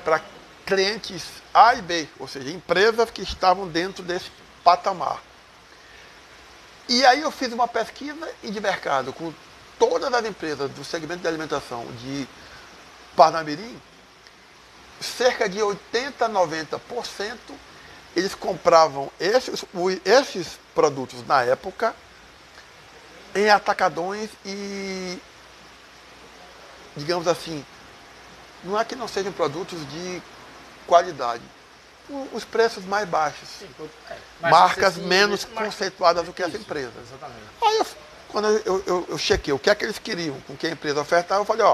para clientes A e B, ou seja, empresas que estavam dentro desse patamar. E aí eu fiz uma pesquisa de mercado com todas as empresas do segmento de alimentação de Parnamirim, cerca de 80% a 90% eles compravam esses produtos na época em atacadões e, digamos assim, não é que não sejam produtos de qualidade, os preços mais baixos, sim, marcas menos conceituadas do que essa empresa. Exatamente. Aí quando eu chequei o que é que eles queriam, com que a empresa ofertava, eu falei,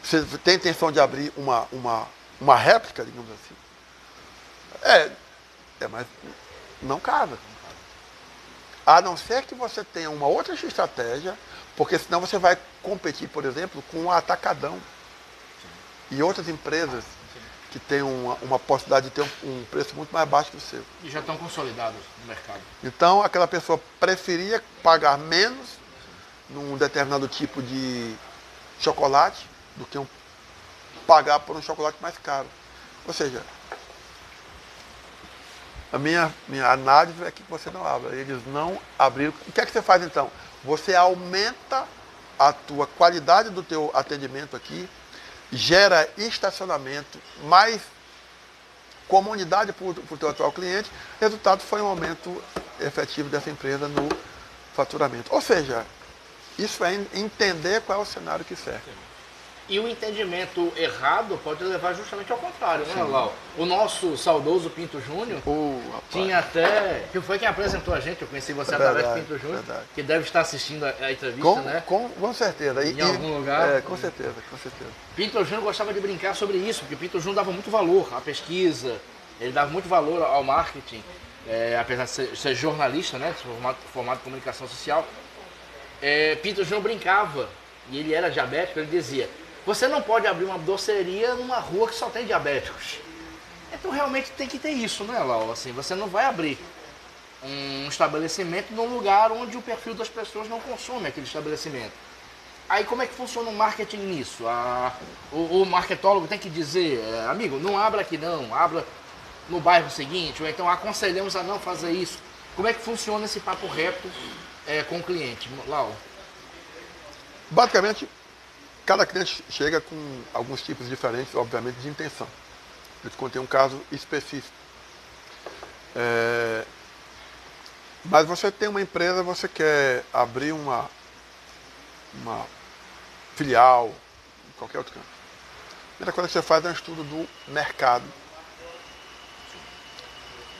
você tem intenção de abrir uma réplica, digamos assim? Mas não casa. A não ser que você tenha uma outra estratégia, porque senão você vai competir, por exemplo, com o Atacadão e outras empresas que tem uma possibilidade de ter um preço muito mais baixo que o seu. E já estão consolidados no mercado. Então, aquela pessoa preferia pagar menos num determinado tipo de chocolate do que pagar por um chocolate mais caro. Ou seja, a minha análise é que você não abre. Eles não abriram. O que é que você faz então? Você aumenta a tua qualidade do teu atendimento aqui, gera estacionamento, mais comunidade para o teu atual cliente. O resultado foi um aumento efetivo dessa empresa no faturamento. Ou seja, isso é entender qual é o cenário que serve. E o entendimento errado pode levar justamente ao contrário, né, Lau? O nosso saudoso Pinto Júnior tinha até... Que foi quem apresentou a gente, eu conheci você através do Pinto Júnior, que deve estar assistindo a entrevista, né? Com certeza. Em algum lugar. Com certeza, com certeza. Pinto Júnior gostava de brincar sobre isso, porque Pinto Júnior dava muito valor à pesquisa, ele dava muito valor ao marketing, apesar de ser jornalista, né? Formado em comunicação social. Pinto Júnior brincava, e ele era diabético, ele dizia: você não pode abrir uma doceria numa rua que só tem diabéticos. Então realmente tem que ter isso, né, Lau? Assim, você não vai abrir um estabelecimento num lugar onde o perfil das pessoas não consome aquele estabelecimento. Aí como é que funciona o marketing nisso? O marketólogo tem que dizer: amigo, não abra aqui não, abra no bairro seguinte, ou então aconselhamos a não fazer isso. Como é que funciona esse papo reto com o cliente, Lau? Basicamente, cada cliente chega com alguns tipos diferentes, obviamente, de intenção. Eu te contei um caso específico. Mas você tem uma empresa, você quer abrir uma filial, em qualquer outro canto. A primeira coisa que você faz é um estudo do mercado.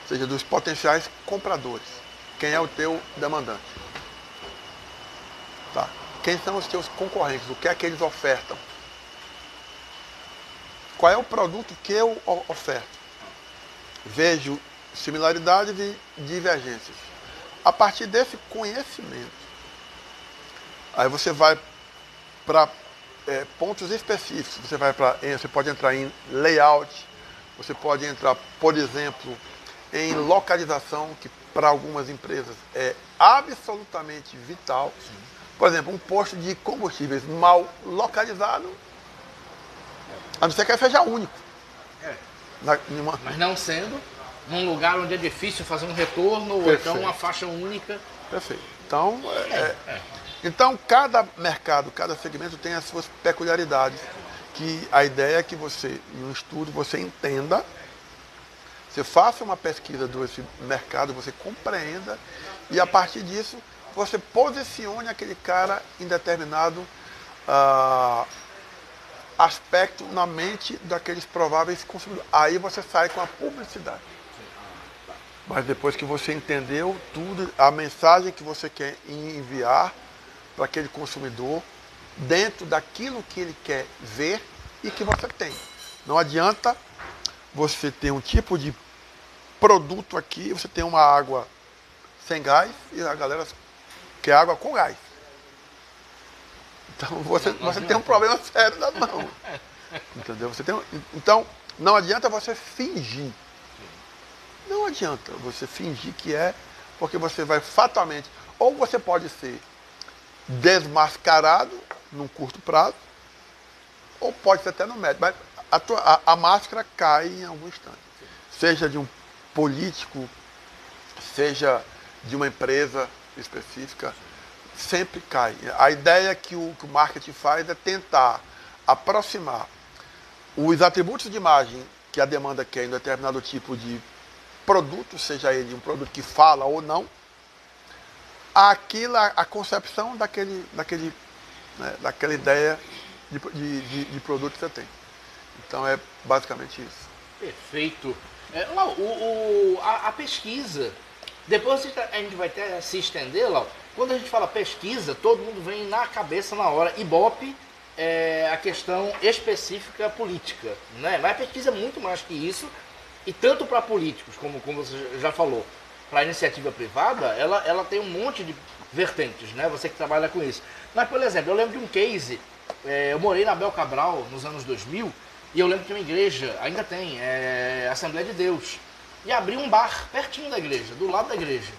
Ou seja, dos potenciais compradores. Quem é o teu demandante? Tá. Quem são os teus concorrentes? O que é que eles ofertam? Qual é o produto que eu oferto? Vejo similaridades e divergências. A partir desse conhecimento, aí você vai para pontos específicos. Você pode entrar em layout, você pode entrar, por exemplo, em localização, que para algumas empresas é absolutamente vital. Por exemplo, um posto de combustíveis mal localizado, a não ser que seja único. Mas não sendo, num lugar onde é difícil fazer um retorno, ou então uma faixa única. Perfeito. Então, então, cada mercado, cada segmento tem as suas peculiaridades, que a ideia é que você, em um estudo, você entenda, você faça uma pesquisa desse mercado, você compreenda, e a partir disso, você posicione aquele cara em determinado aspecto na mente daqueles prováveis consumidores. Aí você sai com a publicidade. Mas depois que você entendeu tudo, a mensagem que você quer enviar para aquele consumidor, dentro daquilo que ele quer ver e que você tem. Não adianta você ter um tipo de produto aqui, você tem uma água sem gás e a galera quer água com gás. Então você tem um problema sério na mão. Entendeu? Então, não adianta você fingir. Não adianta você fingir que porque você vai fatalmente, ou você pode ser desmascarado num curto prazo, ou pode ser até no médio, mas a máscara cai em algum instante. Seja de um político, seja de uma empresa específica, sempre cai. A ideia que o marketing faz é tentar aproximar os atributos de imagem que a demanda quer em determinado tipo de produto, seja ele um produto que fala ou não, a concepção daquela ideia de produto que você tem. Então é basicamente isso. Perfeito. Lau, a pesquisa, depois a gente vai até se estender, Lau. Quando a gente fala pesquisa, todo mundo vem na cabeça na hora. Ibope é a questão específica política, né? Mas a pesquisa é muito mais que isso, e tanto para políticos, como você já falou, para a iniciativa privada, ela tem um monte de vertentes, né? Você que trabalha com isso. Mas, por exemplo, eu lembro de um case, eu morei na Abel Cabral nos anos 2000, E eu lembro que uma igreja, ainda tem, Assembleia de Deus. E abriu um bar pertinho da igreja, do lado da igreja.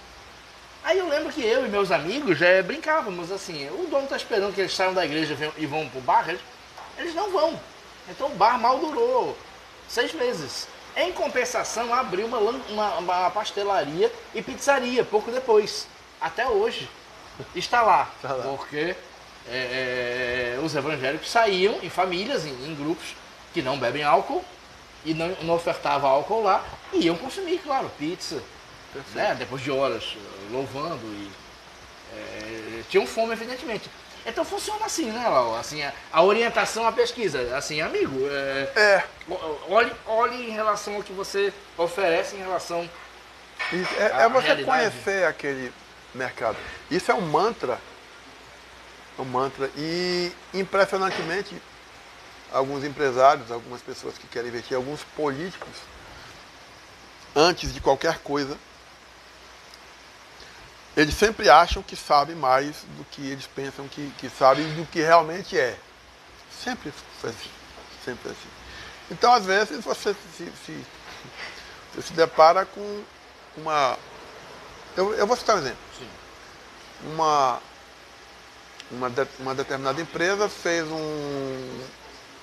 Aí eu lembro que eu e meus amigos brincávamos assim, o dono está esperando que eles saiam da igreja e vão pro bar, eles não vão. Então o bar mal durou 6 meses. Em compensação, abriu uma pastelaria e pizzaria pouco depois. Até hoje está lá. Porque os evangélicos saíam em famílias, em grupos que não bebem álcool e não ofertavam álcool lá e iam consumir, claro, pizza. Né? Depois de horas louvando e tinham fome, evidentemente. Então funciona assim, né, Lau? Assim, a orientação à pesquisa. Assim, amigo, olhe em relação ao que você oferece em relação à você realidade. Conhecer aquele mercado. Isso é um mantra. E, impressionantemente, alguns empresários, algumas pessoas que querem investir, alguns políticos, antes de qualquer coisa, eles sempre acham que sabem mais do que eles pensam que sabem do que realmente é. Sempre foi assim. Sempre assim. Então, às vezes, você se depara com uma... Eu vou citar um exemplo. Sim. Uma determinada empresa fez um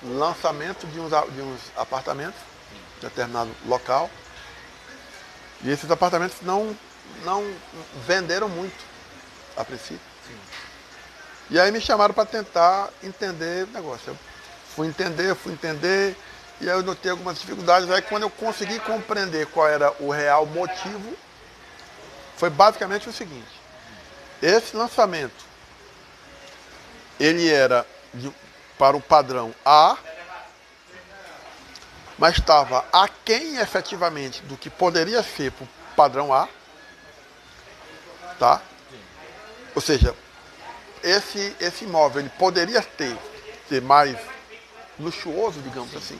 lançamento de uns apartamentos em determinado local. E esses apartamentos não venderam muito a princípio. Sim. E aí me chamaram para tentar entender o negócio. Eu fui entender, e aí eu notei algumas dificuldades. Aí quando eu consegui compreender qual era o real motivo, foi basicamente o seguinte: esse lançamento, ele era para o padrão A, mas estava aquém efetivamente do que poderia ser para o padrão A. Tá? Ou seja, esse imóvel ele poderia ser mais luxuoso, digamos assim.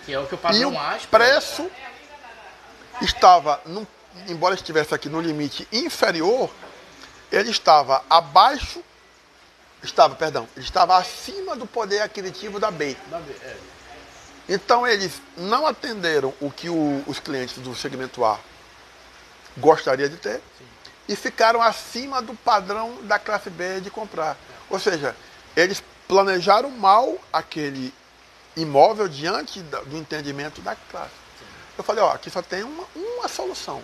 Que é o que o padrão A. E o preço estava, embora estivesse aqui no limite inferior, ele estava acima do poder aquisitivo da B. Então eles não atenderam o que os clientes do segmento A gostariam de ter. Sim. E ficaram acima do padrão da classe B de comprar. Ou seja, eles planejaram mal aquele imóvel diante do entendimento da classe. Sim. Eu falei, aqui só tem uma solução.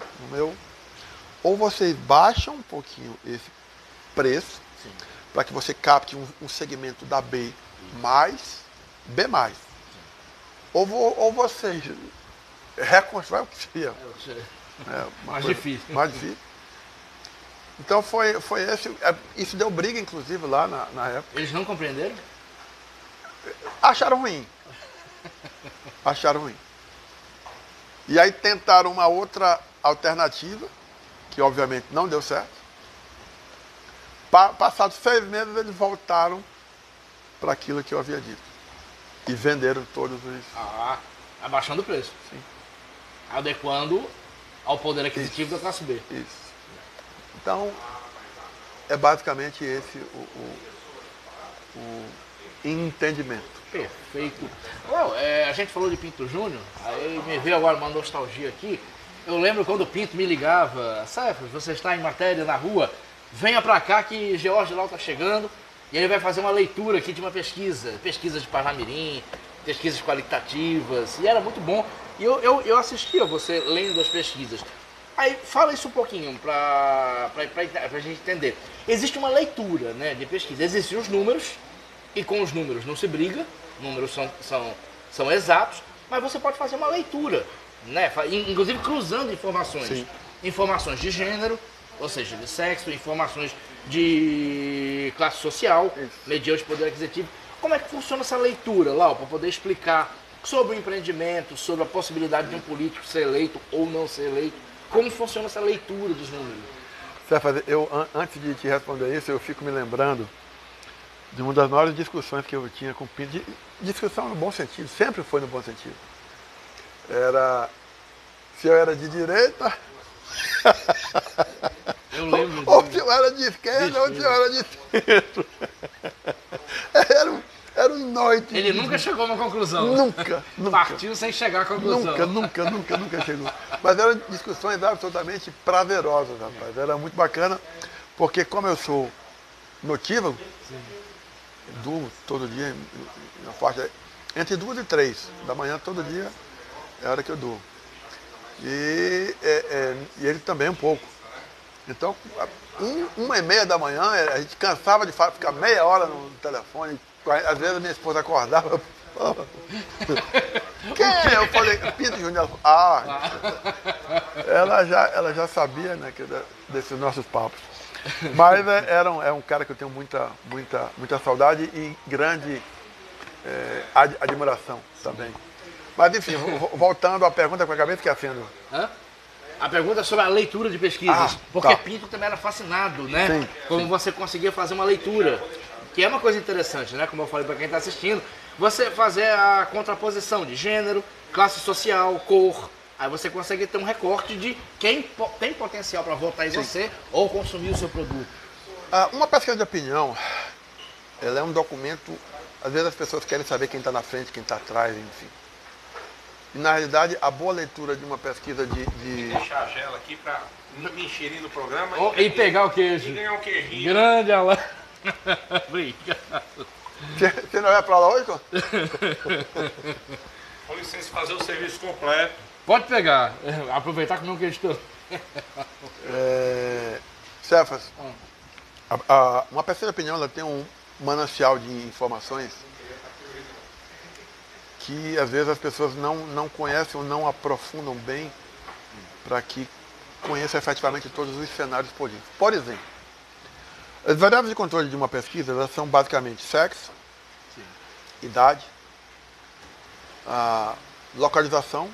Ou vocês baixam um pouquinho esse preço, para que você capte um segmento da B mais, B mais. Ou vocês reconstroem o que seria. Mais difícil. Mais difícil. Então foi esse. Isso deu briga, inclusive, lá na época. Eles não compreenderam? Acharam ruim. E aí tentaram uma outra alternativa, que obviamente não deu certo. Passados 6 meses, eles voltaram para aquilo que eu havia dito. E venderam todos os... abaixando o preço. Sim. Adequando ao poder aquisitivo da classe B. Isso. Então, é basicamente esse o entendimento. Perfeito. Well, a gente falou de Pinto Júnior, aí me veio agora uma nostalgia aqui. Eu lembro quando o Pinto me ligava, Cefas, você está em matéria na rua, venha pra cá que George Lau está chegando e ele vai fazer uma leitura aqui de uma pesquisa de Parnamirim, pesquisas qualitativas, e era muito bom. E eu assistia você lendo as pesquisas. Aí fala isso um pouquinho pra gente entender. Existe uma leitura, né, de pesquisa, existem os números, e com os números não se briga, números são exatos, mas você pode fazer uma leitura, né, inclusive cruzando informações. Sim. Informações de gênero, ou seja, de sexo, informações de classe social, mediante poder aquisitivo. Como é que funciona essa leitura, Lau, para poder explicar sobre o empreendimento, sobre a possibilidade de um político ser eleito ou não ser eleito? Como funciona essa leitura dos números? Antes de te responder isso, eu fico me lembrando de uma das maiores discussões que eu tinha com o Pinto. Discussão no bom sentido, sempre foi no bom sentido. Era se eu era de direita, eu lembro ou se eu era de esquerda, ou se eu era de centro. Era um noite. Ele nunca chegou a uma conclusão. Nunca. Partiu sem chegar à conclusão. Nunca chegou. Mas eram discussões absolutamente prazerosas, rapaz. Era muito bacana, porque como eu sou notívago, durmo todo dia, na faixa, entre 2 e 3 da manhã, todo dia, é a hora que eu durmo. E ele também um pouco. Então, 1h30 da manhã, a gente cansava de ficar meia hora no telefone. Às vezes a minha esposa acordava. Quem é? Eu falei, Pinto Júnior. Ela já sabia, né, desses nossos papos. Mas é um cara que eu tenho muita saudade e grande admiração também. Mas enfim, voltando à pergunta que eu acabei esquecendo. A pergunta é sobre a leitura de pesquisas. Porque tá. Pinto também era fascinado, né? Sim, Como você conseguia fazer uma leitura. Que é uma coisa interessante, né? Como eu falei para quem está assistindo. Você fazer a contraposição de gênero, classe social, cor. Aí você consegue ter um recorte de quem tem potencial para votar em você ou consumir o seu produto. Uma pesquisa de opinião, ela é um documento. Às vezes as pessoas querem saber quem está na frente, quem está atrás, enfim. E, na realidade, a boa leitura de uma pesquisa de... Deixar a gela aqui para me enxerir no programa. E pegar o queijo. E ganhar um queijinho. Grande Alain. Obrigado. Você não vai para lá hoje, Cor? Com licença, fazer o serviço completo. Pode pegar. Aproveitar que não queijo. Cefas, uma pesquisa de opinião, ela tem um manancial de informações que às vezes as pessoas não conhecem ou não aprofundam bem para que conheçam efetivamente todos os cenários políticos. Por exemplo, as variáveis de controle de uma pesquisa, elas são basicamente sexo, idade, localização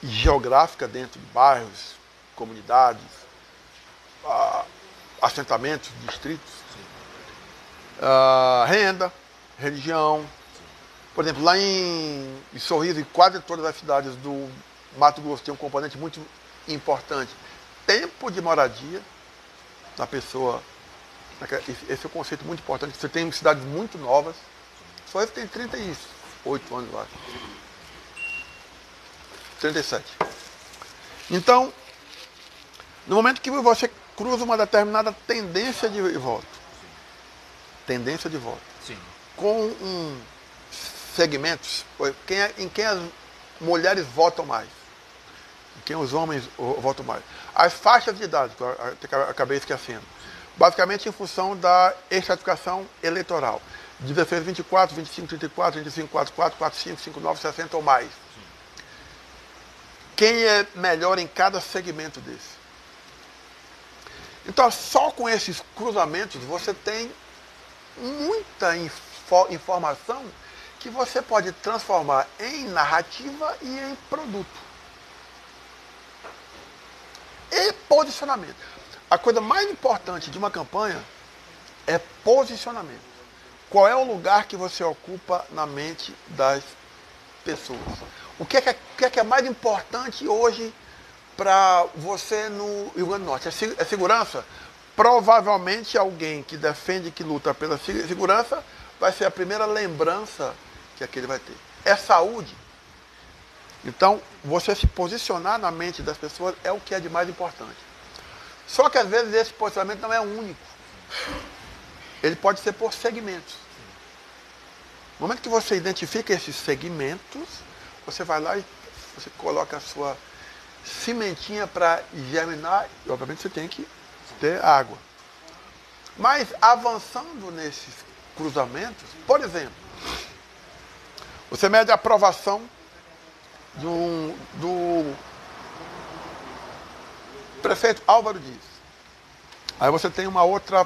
geográfica dentro de bairros, comunidades, assentamentos, distritos, renda, religião. Por exemplo, lá em Sorriso e quase todas as cidades do Mato Grosso tem um componente muito importante. Tempo de moradia da pessoa. Esse é um conceito muito importante. Você tem cidades muito novas. Sorriso tem 38 anos, eu acho. 37. Então, no momento que você cruza uma determinada tendência de voto, Sim. com segmentos, em quem as mulheres votam mais, em quem os homens votam mais. As faixas de idade, que eu acabei esquecendo, basicamente em função da estratificação eleitoral. 16, 24, 25, 34, 25, 44, 45, 59, 60 ou mais. Quem é melhor em cada segmento desse? Então, só com esses cruzamentos, você tem muita informação que você pode transformar em narrativa e em produto. E posicionamento. A coisa mais importante de uma campanha é posicionamento. Qual é o lugar que você ocupa na mente das pessoas? O que é mais importante hoje para você no Rio Grande do Norte? É segurança? Provavelmente alguém que defende, que luta pela segurança, vai ser a primeira lembrança que aquele vai ter. É saúde. Então, você se posicionar na mente das pessoas é o que é de mais importante. Só que às vezes esse posicionamento não é único. Ele pode ser por segmentos. No momento que você identifica esses segmentos, você vai lá e você coloca a sua sementinha para germinar, e obviamente você tem que ter água. Mas avançando nesses cruzamentos, por exemplo, você mede a aprovação do prefeito Álvaro Dias. Aí você tem uma outra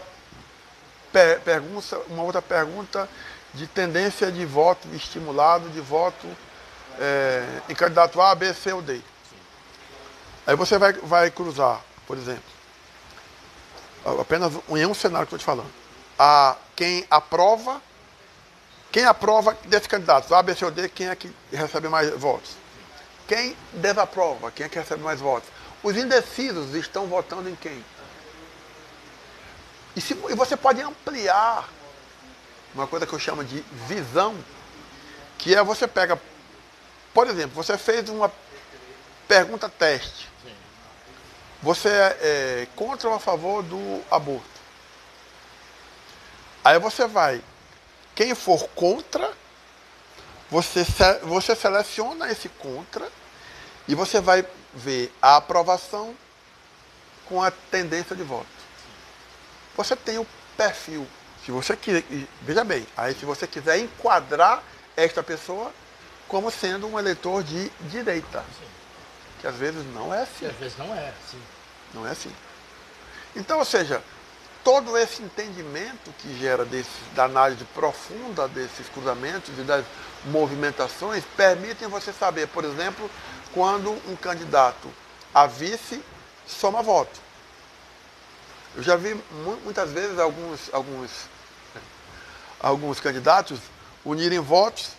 pergunta de tendência de voto estimulado, de voto em candidato A, B, C ou D. Aí você vai cruzar, por exemplo, apenas em um cenário que eu estou te falando, quem aprova desses candidatos, A, B, C ou D, quem é que recebe mais votos? Quem desaprova, quem é que recebe mais votos? Os indecisos estão votando em quem? E você pode ampliar uma coisa que eu chamo de visão, que é você pega, por exemplo, você fez uma pergunta teste. Sim. Você é contra ou a favor do aborto? Aí você vai, quem for contra, você seleciona esse contra e você vai ver a aprovação com a tendência de voto. Você tem o perfil. Se você quiser, veja bem, aí se você quiser enquadrar esta pessoa como sendo um eleitor de direita. Sim. Que às vezes não é assim. Que às vezes não é, sim. Não é assim. Então, ou seja, todo esse entendimento que gera da análise profunda desses cruzamentos e das movimentações permitem você saber, por exemplo, quando um candidato a vice soma voto. Eu já vi muitas vezes alguns candidatos unirem votos,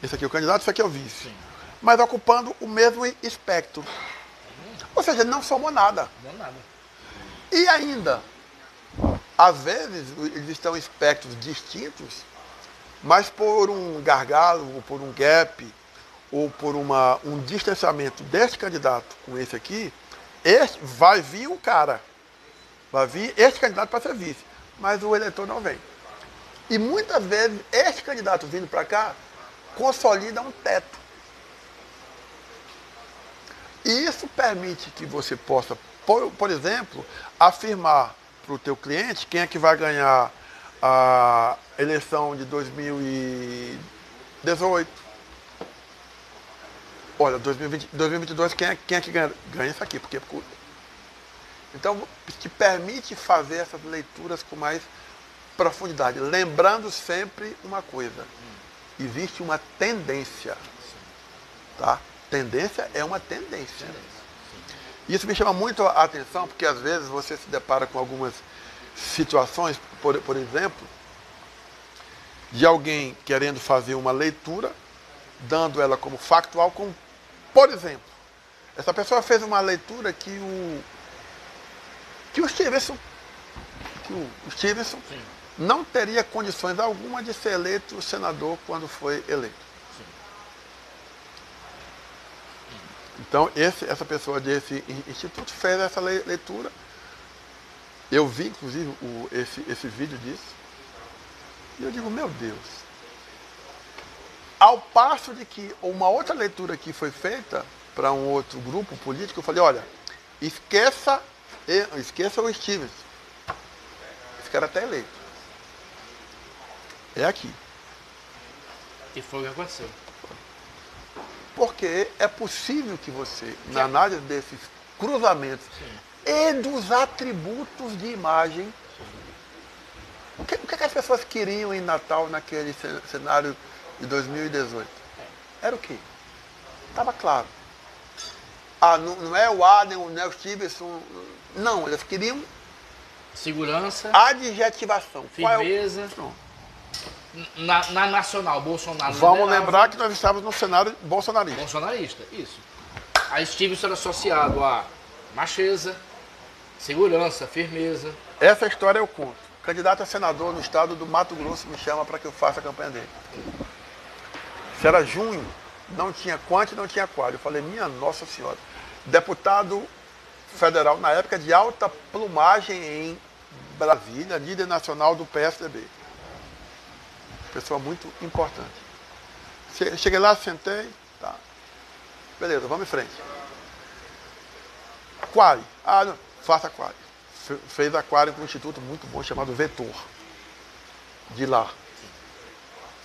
esse aqui é o candidato, esse aqui é o vice, Sim. mas ocupando o mesmo espectro. Ou seja, ele não somou nada. Não é nada. E ainda, às vezes, eles estão em espectros distintos, mas por um gargalo, ou por um gap, ou por um distanciamento deste candidato com esse aqui, vai vir um cara. Vai vir este candidato para ser vice, mas o eleitor não vem. E muitas vezes, este candidato vindo para cá, consolida um teto. E isso permite que você possa, por exemplo, afirmar para o teu cliente quem é que vai ganhar a eleição de 2018. Olha, 2022, quem é que ganha? Ganha isso aqui, porque... Então, te permite fazer essas leituras com mais profundidade. Lembrando sempre uma coisa. Existe uma tendência. Tá? Tendência é uma tendência. Isso me chama muito a atenção, porque às vezes você se depara com algumas situações, por exemplo, de alguém querendo fazer uma leitura, dando ela como factual, como, por exemplo, essa pessoa fez uma leitura que o Stevenson Sim. não teria condições alguma de ser eleito senador quando foi eleito. Sim. Então, essa pessoa desse instituto fez essa leitura. Eu vi, inclusive, esse vídeo disso. E eu digo, meu Deus. Ao passo de que uma outra leitura que foi feita para um outro grupo político, eu falei, olha, esqueça o Stevens. Esse cara está eleito. É aqui. E foi o que aconteceu. Porque é possível que você, na análise desses cruzamentos e dos atributos de imagem, o que as pessoas queriam em Natal naquele cenário de 2018? Era o quê? Estava claro. Não é o Adem, não é o Stevenson. Não, eles queriam segurança, adjetivação. firmeza. Na nacional, Bolsonaro. Vamos lembrar que nós estávamos no cenário bolsonarista. Bolsonarista, isso. A Stevenson era associado a macheza, segurança, firmeza. Essa história eu conto. O candidato a senador no estado do Mato Grosso me chama para que eu faça a campanha dele. Se era junho, não tinha quanto e não tinha qual. Eu falei, minha Nossa Senhora. Deputado federal, na época de alta plumagem em Brasília, líder nacional do PSDB. Pessoa muito importante. Cheguei lá, sentei, tá. Beleza, vamos em frente. Quali. Não, faça Quali. Fez a Quali com um instituto muito bom chamado Vetor. De lá.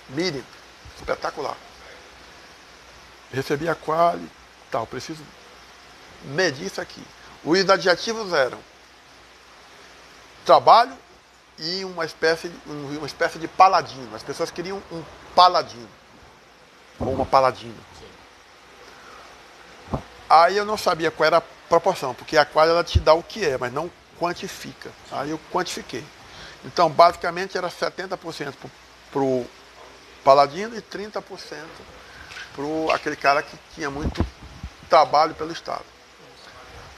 Miriam, espetacular. Recebi a Quali, tal, preciso medir isso aqui. Os adjetivos eram trabalho e uma espécie de paladino. As pessoas queriam um paladino. Ou uma paladina. Aí eu não sabia qual era a proporção, porque a qual ela te dá o que é, mas não quantifica. Aí eu quantifiquei. Então, basicamente, era 70% para o paladino e 30% para aquele cara que tinha muito trabalho pelo Estado.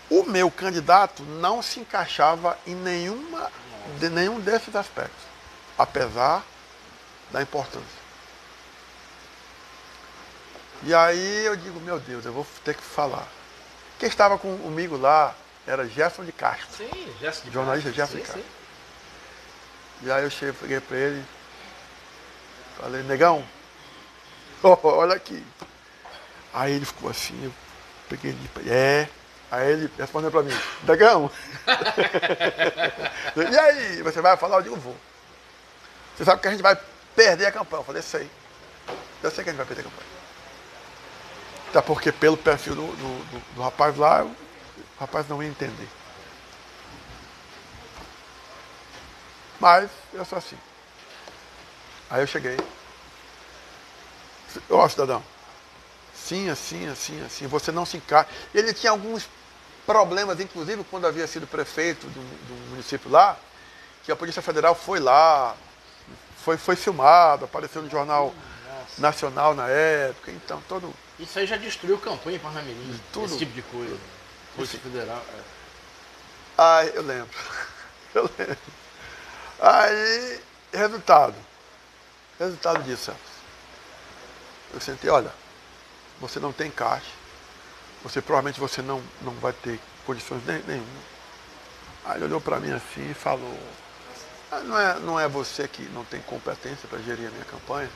O meu candidato não se encaixava em nenhum desses aspectos. Apesar da importância. E aí eu digo, meu Deus, eu vou ter que falar. Quem estava comigo lá era Gerson de Castro. Sim, Gerson de jornalista Castro. Gerson de Castro. E aí eu cheguei para ele, falei, negão, olha aqui. Aí ele ficou assim, eu peguei ele, Aí ele respondeu para mim, negão. E aí, você vai falar? Eu digo, vou. Você sabe que a gente vai perder a campanha. Eu falei, sei. Eu sei que a gente vai perder a campanha. Até porque pelo perfil do rapaz lá, o rapaz não ia entender. Mas eu sou assim. Aí eu cheguei. Ó, cidadão. Sim, assim, assim, assim. Você não se encaixa. Ele tinha alguns problemas, inclusive quando havia sido prefeito do município lá, que a Polícia Federal foi lá, foi filmado, apareceu no Jornal Nacional na época, então todo... Isso aí já destruiu campanha em Parnamirim, tudo. esse tipo de coisa. Polícia Federal. Aí, eu lembro. Aí, resultado disso, eu sentei, olha, você não tem caixa, provavelmente você não vai ter condições nenhuma. Aí ele olhou para mim assim e falou, não é você que não tem competência para gerir a minha campanha?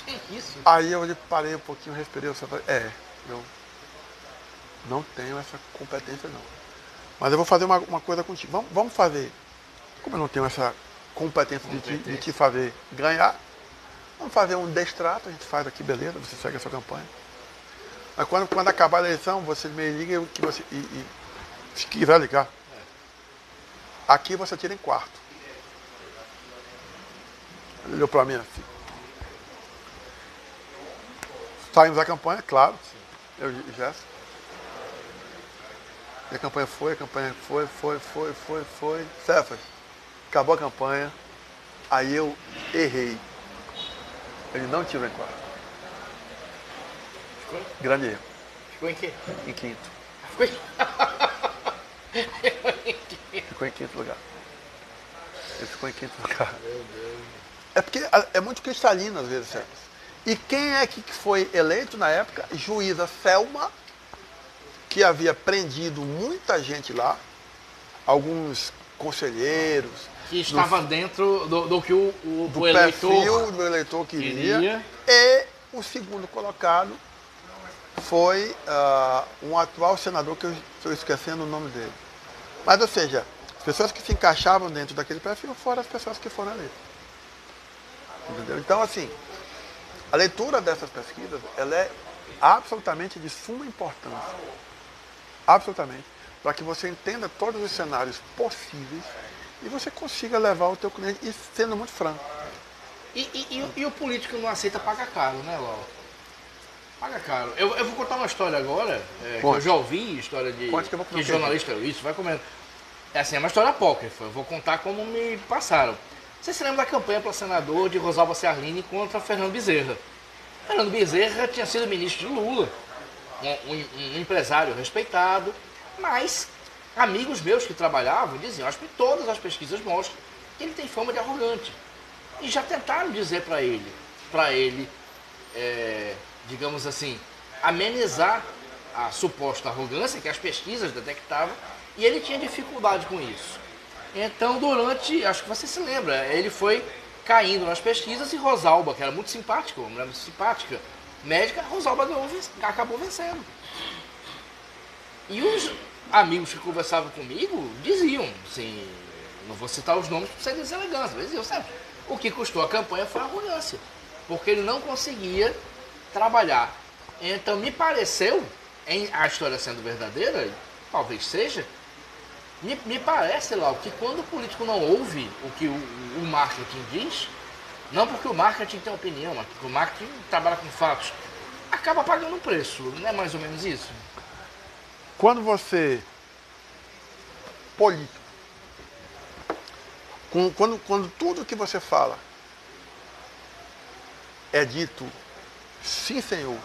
Que isso? Aí eu parei um pouquinho, respirei, eu falei, eu não tenho essa competência não. Mas eu vou fazer uma coisa contigo. Vamos fazer. Como eu não tenho essa competência de te fazer ganhar, vamos fazer um destrato, a gente faz aqui, beleza, você segue a sua campanha. Mas quando acabar a eleição, você me liga e se quiser ligar. Aqui você tira em quarto. Ele olhou para mim assim. Saímos da campanha, claro. Eu e Jéssica. E a campanha foi. Cefas, acabou a campanha. Aí eu errei. Ele não tirou em quarto. Ficou? Grande erro. Ficou em quê? Em quinto. Ficou em quê? Ficou em quinto lugar. Ele ficou em quinto lugar. Meu Deus. É porque é muito cristalino às vezes, Cefas. E quem é que foi eleito na época? Juíza Selma, que havia prendido muita gente lá, alguns conselheiros. Que estava dentro do que o perfil do eleitor queria. E o segundo colocado foi um atual senador, que eu estou esquecendo o nome dele. Mas, ou seja, as pessoas que se encaixavam dentro daquele perfil foram as pessoas que foram eleitas. Entendeu? Então, assim, a leitura dessas pesquisas, ela é absolutamente de suma importância. Absolutamente. Para que você entenda todos os cenários possíveis e você consiga levar o teu cliente, e sendo muito franco. E o político não aceita pagar caro, né, Lau? Paga caro. Eu vou contar uma história agora, que eu já ouvi, história de que jornalista, isso, vai comendo. É assim, é uma história apócrifa, eu vou contar como me passaram. Você se lembra da campanha para senador de Rosalba Ciarline contra Fernando Bezerra? Fernando Bezerra tinha sido ministro de Lula, um empresário respeitado, mas amigos meus que trabalhavam diziam, acho que todas as pesquisas mostram que ele tem fama de arrogante. E já tentaram dizer para ele, digamos assim, amenizar a suposta arrogância que as pesquisas detectavam, e ele tinha dificuldade com isso. Então, acho que você se lembra, ele foi caindo nas pesquisas e Rosalba, que era muito simpática, uma mulher muito simpática, médica, Rosalba acabou vencendo. E os amigos que conversavam comigo diziam, assim, não vou citar os nomes para ser deselegância, mas diziam sempre, o que custou a campanha foi a arrogância, porque ele não conseguia trabalhar. Então, me pareceu, a história sendo verdadeira, talvez seja, me parece, Lau, que quando o político não ouve o que o marketing diz, não porque o marketing tem opinião, mas porque o marketing trabalha com fatos, acaba pagando um preço, não é mais ou menos isso? Quando você, político, quando tudo que você fala é dito, sim senhor,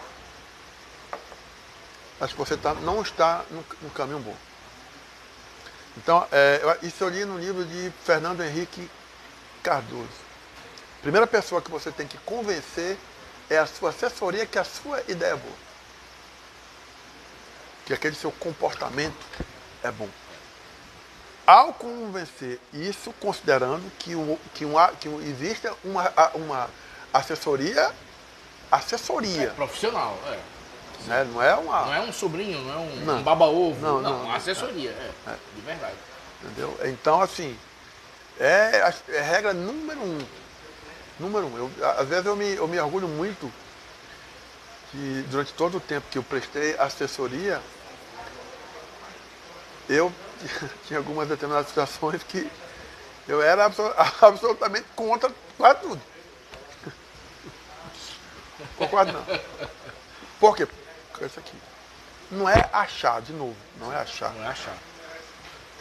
acho que você não está no caminho bom. Então, isso eu li no livro de Fernando Henrique Cardoso. primeira pessoa que você tem que convencer é a sua assessoria que a sua ideia é boa. Que aquele seu comportamento é bom. Ao convencer isso, considerando que existe uma assessoria, profissional, né? Não é uma... Não é um sobrinho, não é um baba-ovo, não, uma assessoria, de verdade. Entendeu? Então, assim, é regra número um. Às vezes eu me orgulho muito que durante todo o tempo que eu prestei assessoria, eu tinha algumas determinadas situações que eu era absolutamente contra quase tudo. Concordo não. Por quê? Porque isso aqui não é achar, de novo, não é achar. Não é achar.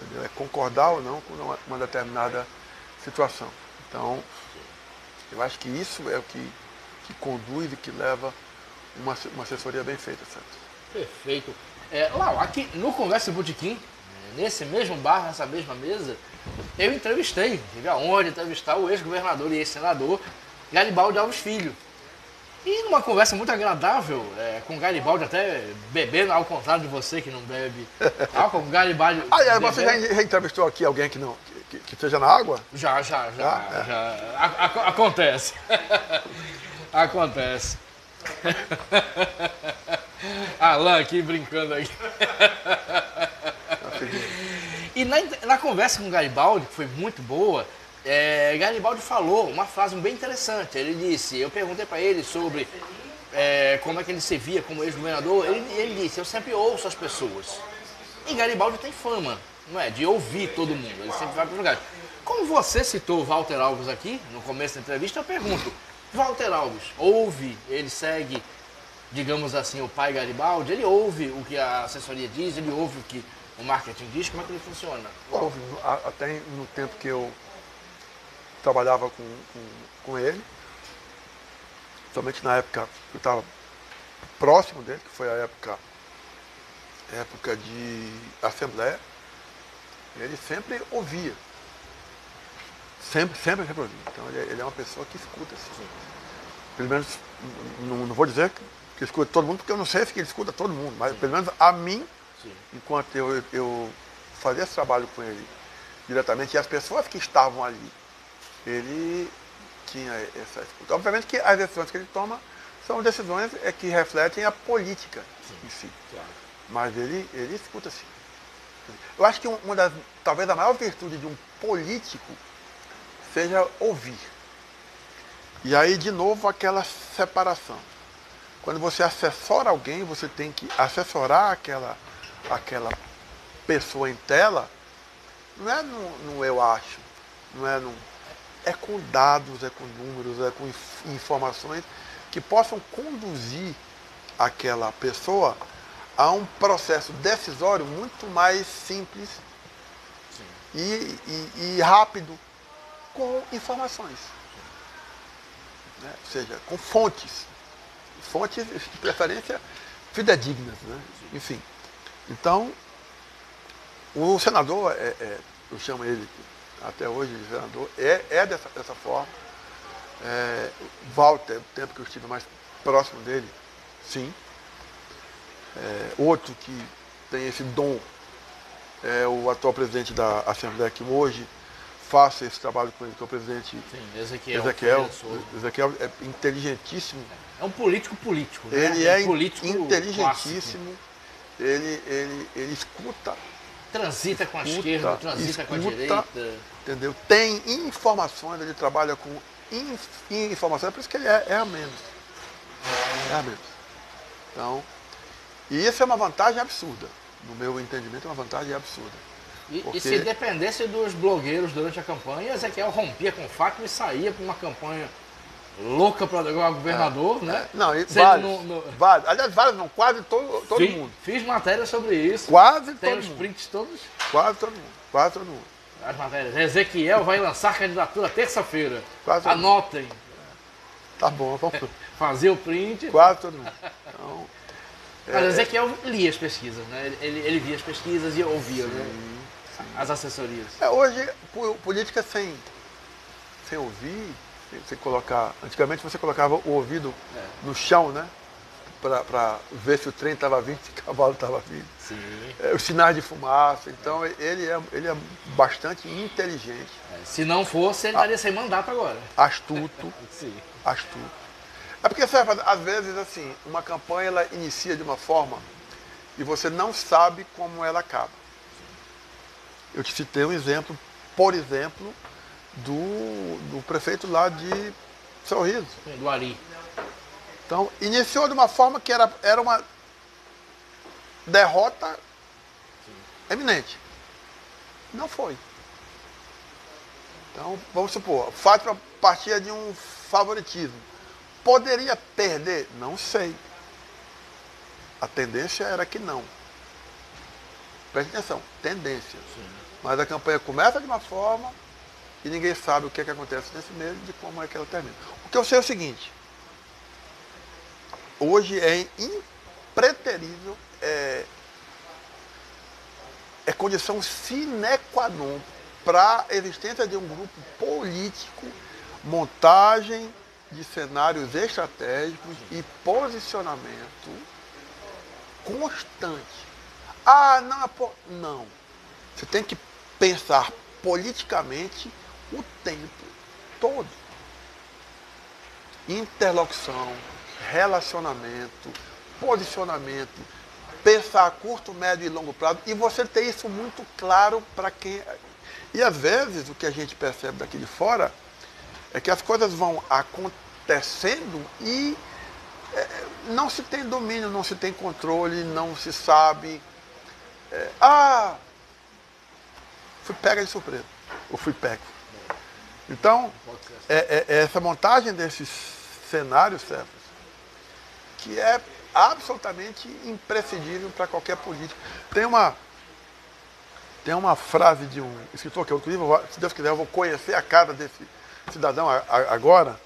Entendeu? É concordar ou não com uma determinada situação. Então, eu acho que isso é o que conduz e que leva uma assessoria bem feita, certo? Perfeito. Lau, aqui no Conversa Botequim, nesse mesmo bar, nessa mesma mesa, eu tive a honra de entrevistar o ex-governador e ex-senador Garibaldi Alves Filho. E numa conversa muito agradável, com o Garibaldi até bebendo, ao contrário de você que não bebe álcool, o Garibaldi... Você já entrevistou aqui alguém que esteja na água? Já. Acontece. Acontece. Alan aqui brincando aqui. E na conversa com o Garibaldi, que foi muito boa, Garibaldi falou uma frase bem interessante. Ele disse, eu perguntei para ele sobre como é que ele se via como ex-governador. Ele disse, eu sempre ouço as pessoas. E Garibaldi tem fama, não é, de ouvir todo mundo. Ele sempre vai para os lugares. Como você citou Walter Alves aqui, no começo da entrevista, eu pergunto, Walter Alves ouve, ele segue, digamos assim, o pai Garibaldi? Ele ouve o que a assessoria diz, ele ouve o que o marketing diz? Como é que ele funciona? Ouve, até no tempo que eu trabalhava com ele, somente na época que eu estava próximo dele, que foi a época de assembleia, ele sempre ouvia. Sempre ouvia. Então ele é uma pessoa que escuta, assim. Pelo menos, não vou dizer que escuta todo mundo, porque eu não sei se ele escuta todo mundo, mas pelo menos a mim, enquanto eu fazia esse trabalho com ele diretamente, e as pessoas que estavam ali, ele tinha essa escuta. Obviamente que as decisões que ele toma são decisões que refletem a política em si. Claro. Mas ele escuta sim. Eu acho que talvez a maior virtude de um político seja ouvir. E aí, de novo, aquela separação. Quando você assessora alguém, você tem que assessorar aquela pessoa em tela, não é no eu acho, não é é com dados, é com números, é com informações que possam conduzir aquela pessoa a um processo decisório muito mais simples e rápido, com informações. Né? Ou seja, com fontes de preferência fidedignas. Né? Enfim, então, o senador, eu chamo ele até hoje de senador, dessa forma. Walter, o tempo que eu estive mais próximo dele, sim. Outro que tem esse dom é o atual presidente da Assembleia, que hoje faço esse trabalho com ele, que é o presidente. Sim, Ezequiel é inteligentíssimo. É um político, né? Ele é inteligentíssimo, ele escuta. Transita com a esquerda, transita com a direita. Entendeu? Tem informações, ele trabalha com informações, é por isso que ele é a menos. É a menos. Então, e isso é uma vantagem absurda. No meu entendimento, é uma vantagem absurda. E se dependesse dos blogueiros durante a campanha, Ezequiel rompia com Fátima e saía para uma campanha louca para o governador, né? Não, vários. Aliás, vários não, quase todo mundo. Fiz matéria sobre isso. Quase tem todo os mundo. prints todos? Quase todo mundo. As matérias. Ezequiel vai lançar candidatura terça-feira. Anotem. Tá bom, vamos. Fazer o print. Quase todo mundo. Então, mas Ezequiel lia as pesquisas, né? Ele via as pesquisas e ouvia, né? As assessorias. Hoje, política sem ouvir, Você colocar, antigamente você colocava o ouvido no chão, né? Para ver se o trem estava vindo, se o cavalo estava vindo. Sim. Os sinais de fumaça. Então ele é bastante inteligente. Se não fosse, ele estaria sem mandato agora. Astuto. Sim. Astuto. É porque, sabe, às vezes, assim, uma campanha ela inicia de uma forma e você não sabe como ela acaba. Eu te citei um exemplo, por exemplo, do prefeito lá de Sorriso. Do Ari. Então, iniciou de uma forma que era uma derrota eminente. Não foi. Então, vamos supor, Fátima partia de um favoritismo. Poderia perder? Não sei. A tendência era que não. Preste atenção, tendência. Sim. Mas a campanha começa de uma forma e ninguém sabe o que acontece nesse meio de como é que ela termina. O que eu sei é o seguinte. Hoje é impreterível, é condição sine qua non para a existência de um grupo político, montagem de cenários estratégicos e posicionamento constante. Ah, não é não. Você tem que pensar politicamente o tempo todo. Interlocução, relacionamento, posicionamento, pensar a curto, médio e longo prazo, e você ter isso muito claro para quem... E às vezes o que a gente percebe daqui de fora é que as coisas vão acontecendo e não se tem domínio, não se tem controle, não se sabe. Fui pega de surpresa, ou fui pego. Então, essa montagem desses cenários, Cefas, que é absolutamente imprescindível para qualquer político. Tem uma frase de um escritor que eu, inclusive, se Deus quiser, eu vou conhecer a cara desse cidadão agora,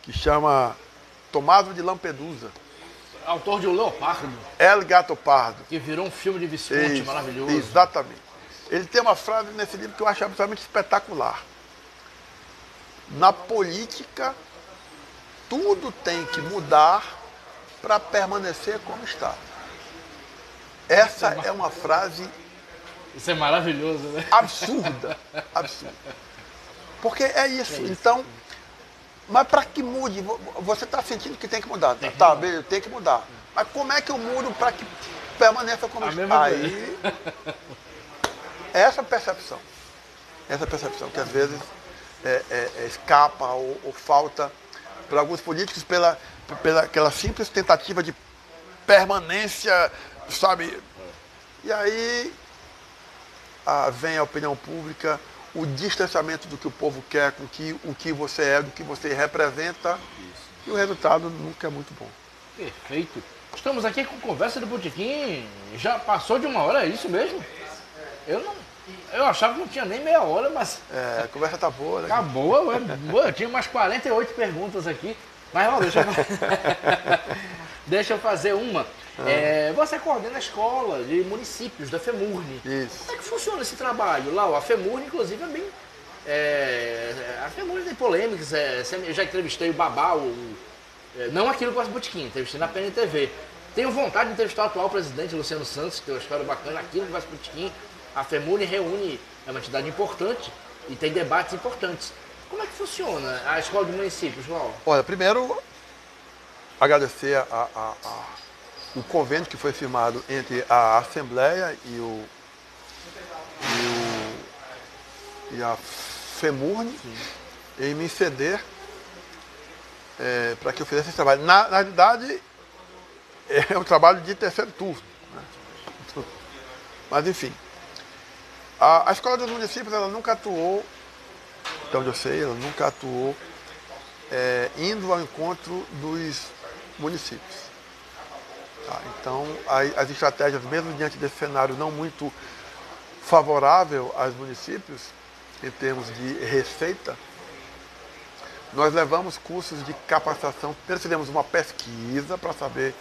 que chama Tommaso de Lampedusa. Autor de O Leopardo. El Gato Pardo. Que virou um filme de Visconti maravilhoso. Exatamente. Ele tem uma frase nesse livro que eu acho absolutamente espetacular. Na política, tudo tem que mudar para permanecer como está. Essa é uma frase... Isso é maravilhoso, né? Absurda. Absurda. Porque é isso. Então, mas para que mude, você está sentindo que tem que mudar. Beleza, tem que mudar. Mas como é que eu mudo para que permaneça como está? Aí, essa percepção que às vezes escapa ou falta para alguns políticos pela aquela simples tentativa de permanência, sabe? E aí vem a opinião pública, o distanciamento do que o povo quer com o que você é, do que você representa, e o resultado nunca é muito bom. Perfeito. Estamos aqui com Conversa do Botequim, já passou de 1 hora, é isso mesmo? Eu achava que não tinha nem meia hora, mas... A conversa tá boa, né? Tá boa, eu tinha umas 48 perguntas aqui, mas ó, deixa eu fazer uma. Você coordena a escola de municípios da FEMURNE. Isso. Como é que funciona esse trabalho? Lá, a FEMURNE, inclusive, é bem... a FEMURNE tem polêmicas. Eu já entrevistei o Babá, não aqui no Conversa do Botequim, entrevistei na PNTV. Tenho vontade de entrevistar o atual presidente, Luciano Santos, que tem uma história bacana aqui no Conversa do Botequim. A FEMURNE reúne, é uma entidade importante e tem debates importantes. Como é que funciona a escola de municípios, João? Olha, primeiro, agradecer o convênio que foi firmado entre a Assembleia e a FEMURNE em me ceder para que eu fizesse esse trabalho. Na realidade, é um trabalho de terceiro turno. Né? Mas, enfim, a Escola dos Municípios, ela nunca atuou, até onde eu sei, ela nunca atuou indo ao encontro dos municípios. Tá? Então, as estratégias, mesmo diante desse cenário não muito favorável aos municípios, em termos de receita, nós levamos cursos de capacitação. Primeiro fizemos uma pesquisa para saber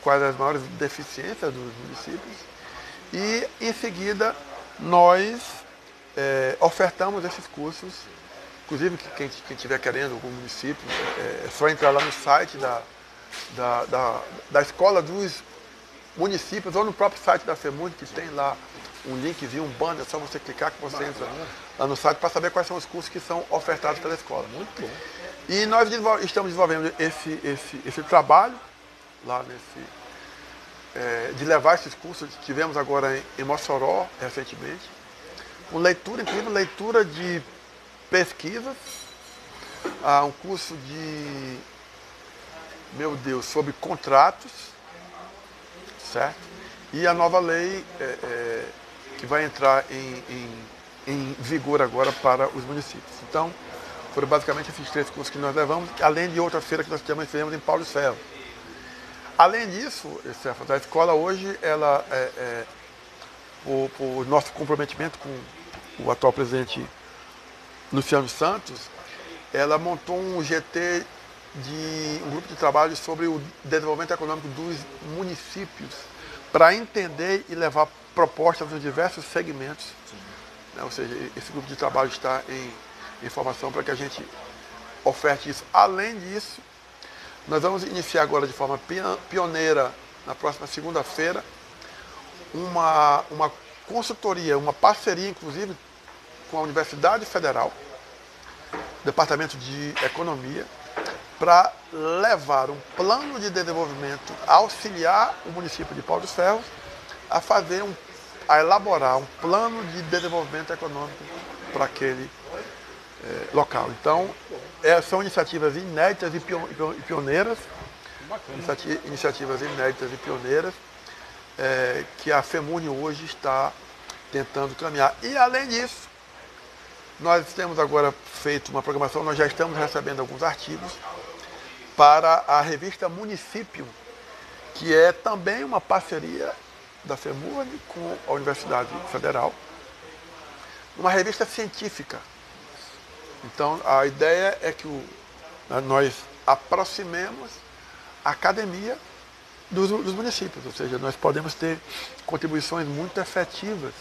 quais as maiores deficiências dos municípios e, em seguida, nós ofertamos esses cursos Inclusive, quem estiver querendo, algum município, é só entrar lá no site da Escola dos Municípios, ou no próprio site da FEMUND, que tem lá um linkzinho, um banner, é só você clicar que você entra lá no site para saber quais são os cursos que são ofertados pela escola. Muito bom. E nós estamos desenvolvendo esse trabalho lá de levar esses cursos. Tivemos agora em Mossoró, recentemente, com leitura, inclusive leitura de pesquisas, um curso sobre contratos, certo? E a nova lei que vai entrar em vigor agora para os municípios. Então, foram basicamente esses 3 cursos que nós levamos, além de outra feira que nós também fizemos em Paulo Ferro. Além disso, a escola hoje, ela, por nosso comprometimento com o atual presidente Luciano Santos, ela montou um GT, um grupo de trabalho sobre o desenvolvimento econômico dos municípios, para entender e levar propostas nos diversos segmentos. Né? Ou seja, esse grupo de trabalho está em formação para que a gente oferte isso. Além disso, nós vamos iniciar agora de forma pioneira, na próxima segunda-feira, uma consultoria, uma parceria, inclusive, com a Universidade Federal, Departamento de Economia, para levar um plano de desenvolvimento, auxiliar o município de Pau dos Ferros a elaborar um plano de desenvolvimento econômico para aquele local. Então, são iniciativas inéditas e pioneiras, iniciativas inéditas e pioneiras que a FEMUNE hoje está tentando caminhar. E, além disso, nós temos agora feito uma programação, nós já estamos recebendo alguns artigos para a revista Município, que é também uma parceria da FEMUNE com a Universidade Federal, uma revista científica. Então, a ideia é que nós aproximemos a academia dos municípios, ou seja, nós podemos ter contribuições muito efetivas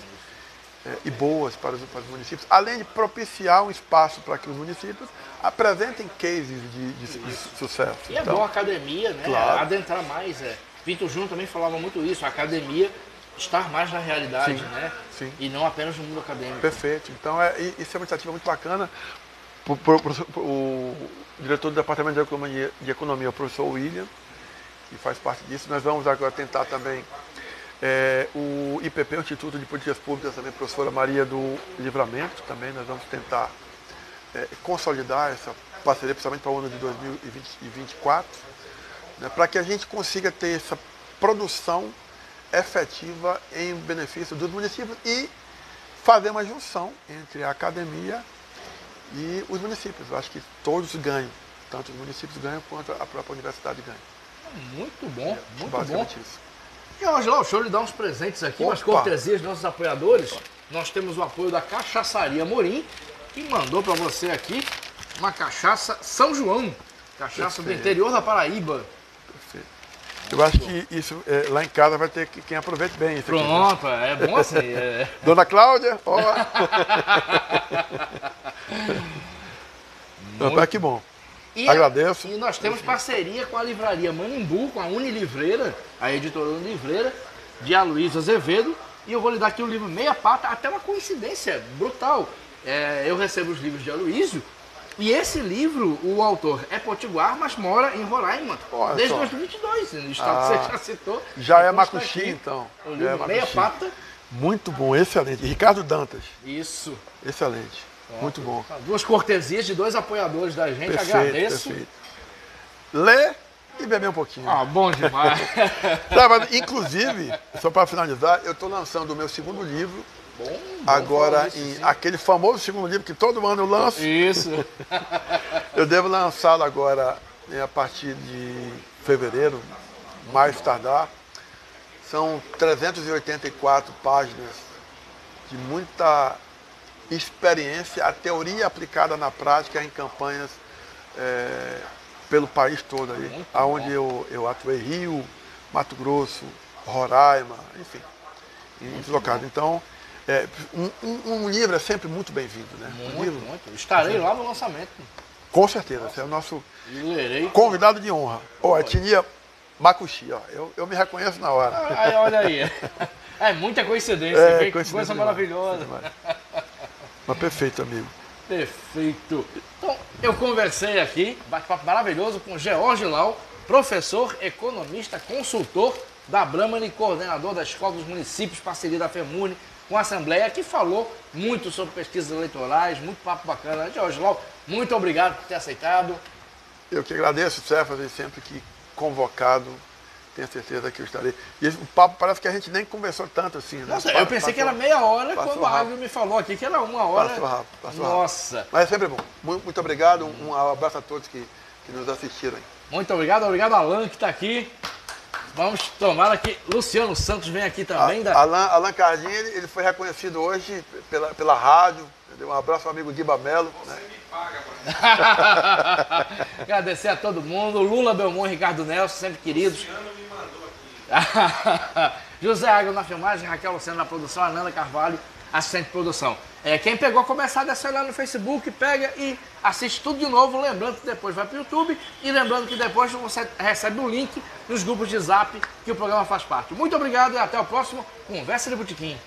e boas para os municípios, além de propiciar um espaço para que os municípios apresentem cases de sucesso. E é bom a academia, né? Claro. Adentrar mais. Vitor Júnior também falava muito isso, a academia estar mais na realidade, Sim, né? sim. E não apenas no mundo acadêmico. Perfeito. Então, isso é uma iniciativa muito bacana. O diretor do Departamento de Economia, o professor William, que faz parte disso. Nós vamos agora tentar também o IPP, o Instituto de Políticas Públicas, também a professora Maria do Livramento, também nós vamos tentar consolidar essa parceria, principalmente para o ano de 2024, né, para que a gente consiga ter essa produção efetiva em benefício dos municípios e fazer uma junção entre a academia e os municípios. Eu acho que todos ganham, tanto os municípios ganham quanto a própria universidade ganha. Muito bom, muito bom. Basicamente isso. E, Ângelo, deixa eu lhe dar uns presentes aqui, umas cortesias dos nossos apoiadores. Nós temos o apoio da Cachaçaria Morim, que mandou para você aqui uma cachaça São João, cachaça do interior da Paraíba. Perfeito. Eu acho que isso, lá em casa, vai ter quem aproveite bem isso. Pronto, aqui, é bom assim. Dona Cláudia, ó. Que bom. Agradeço. E nós temos parceria com a livraria Manimbu, com a Unilivreira, a editora Unilivreira, de Aloysio Azevedo. E eu vou lhe dar aqui o livro Meia Pata, até uma coincidência brutal. Eu recebo os livros de Aloysio, e esse livro, o autor é potiguar, mas mora em Roraima, desde 2022, no estado que você já citou. Já é Macuxi, então. O livro Meia Pata. Muito bom, excelente. Ricardo Dantas. Isso. Excelente. Muito bom. Duas cortesias de 2 apoiadores da gente, perfeito, agradeço. Perfeito. Lê e beber um pouquinho. Bom demais. Mas, inclusive, só para finalizar, eu estou lançando o meu segundo livro. Bom agora, disso, aquele famoso segundo livro que todo ano eu lanço. Isso. Eu devo lançá-lo agora a partir de fevereiro, mais tardar. São 384 páginas de muita experiência, a teoria aplicada na prática em campanhas pelo país todo aí, onde eu atuei, Rio, Mato Grosso, Roraima, enfim, em muitos locais. Então, Um livro é sempre muito bem-vindo, né? Muito. Estarei lá no lançamento. Com certeza, você é o nosso Lerei. convidado de honra. Etnia Macuxi, ó. Eu me reconheço na hora. Aí, olha aí. É muita coincidência. Que coisa maravilhosa. Mas perfeito, amigo. Perfeito. Então, eu conversei aqui, bate-papo maravilhoso, com George Lau, professor, economista, consultor da Brahmani, coordenador da Escola dos Municípios, parceria da FEMUNE, com a Assembleia, que falou muito sobre pesquisas eleitorais, muito papo bacana. George Lau, muito obrigado por ter aceitado. Eu que agradeço, Cefas, e sempre que convocado, tenho certeza que eu estarei. E o papo parece que a gente nem conversou tanto assim, né? Nossa, eu pensei que era meia hora quando a Rádio me falou aqui que era uma hora. Passou rápido, passou Nossa. rápido. Mas é sempre bom. Muito obrigado, um abraço a todos que nos assistiram. Muito obrigado, Alan que está aqui. Vamos tomar aqui. Luciano Santos vem aqui também. Alan Cardim, ele foi reconhecido hoje pela rádio. Um abraço ao amigo Guiba Melo. Você me paga, Agradecer a todo mundo. Lula Belmont e Ricardo Nelson, sempre queridos. Luciano me mandou aqui. José Águia na filmagem, Raquel Luciano na produção, Ananda Carvalho, assistente de produção. Quem pegou começar, desce lá no Facebook, pega e assiste tudo de novo, lembrando que depois vai para o YouTube e lembrando que depois você recebe o link nos grupos de Zap que o programa faz parte. Muito obrigado e até o próximo Conversa de Botequim.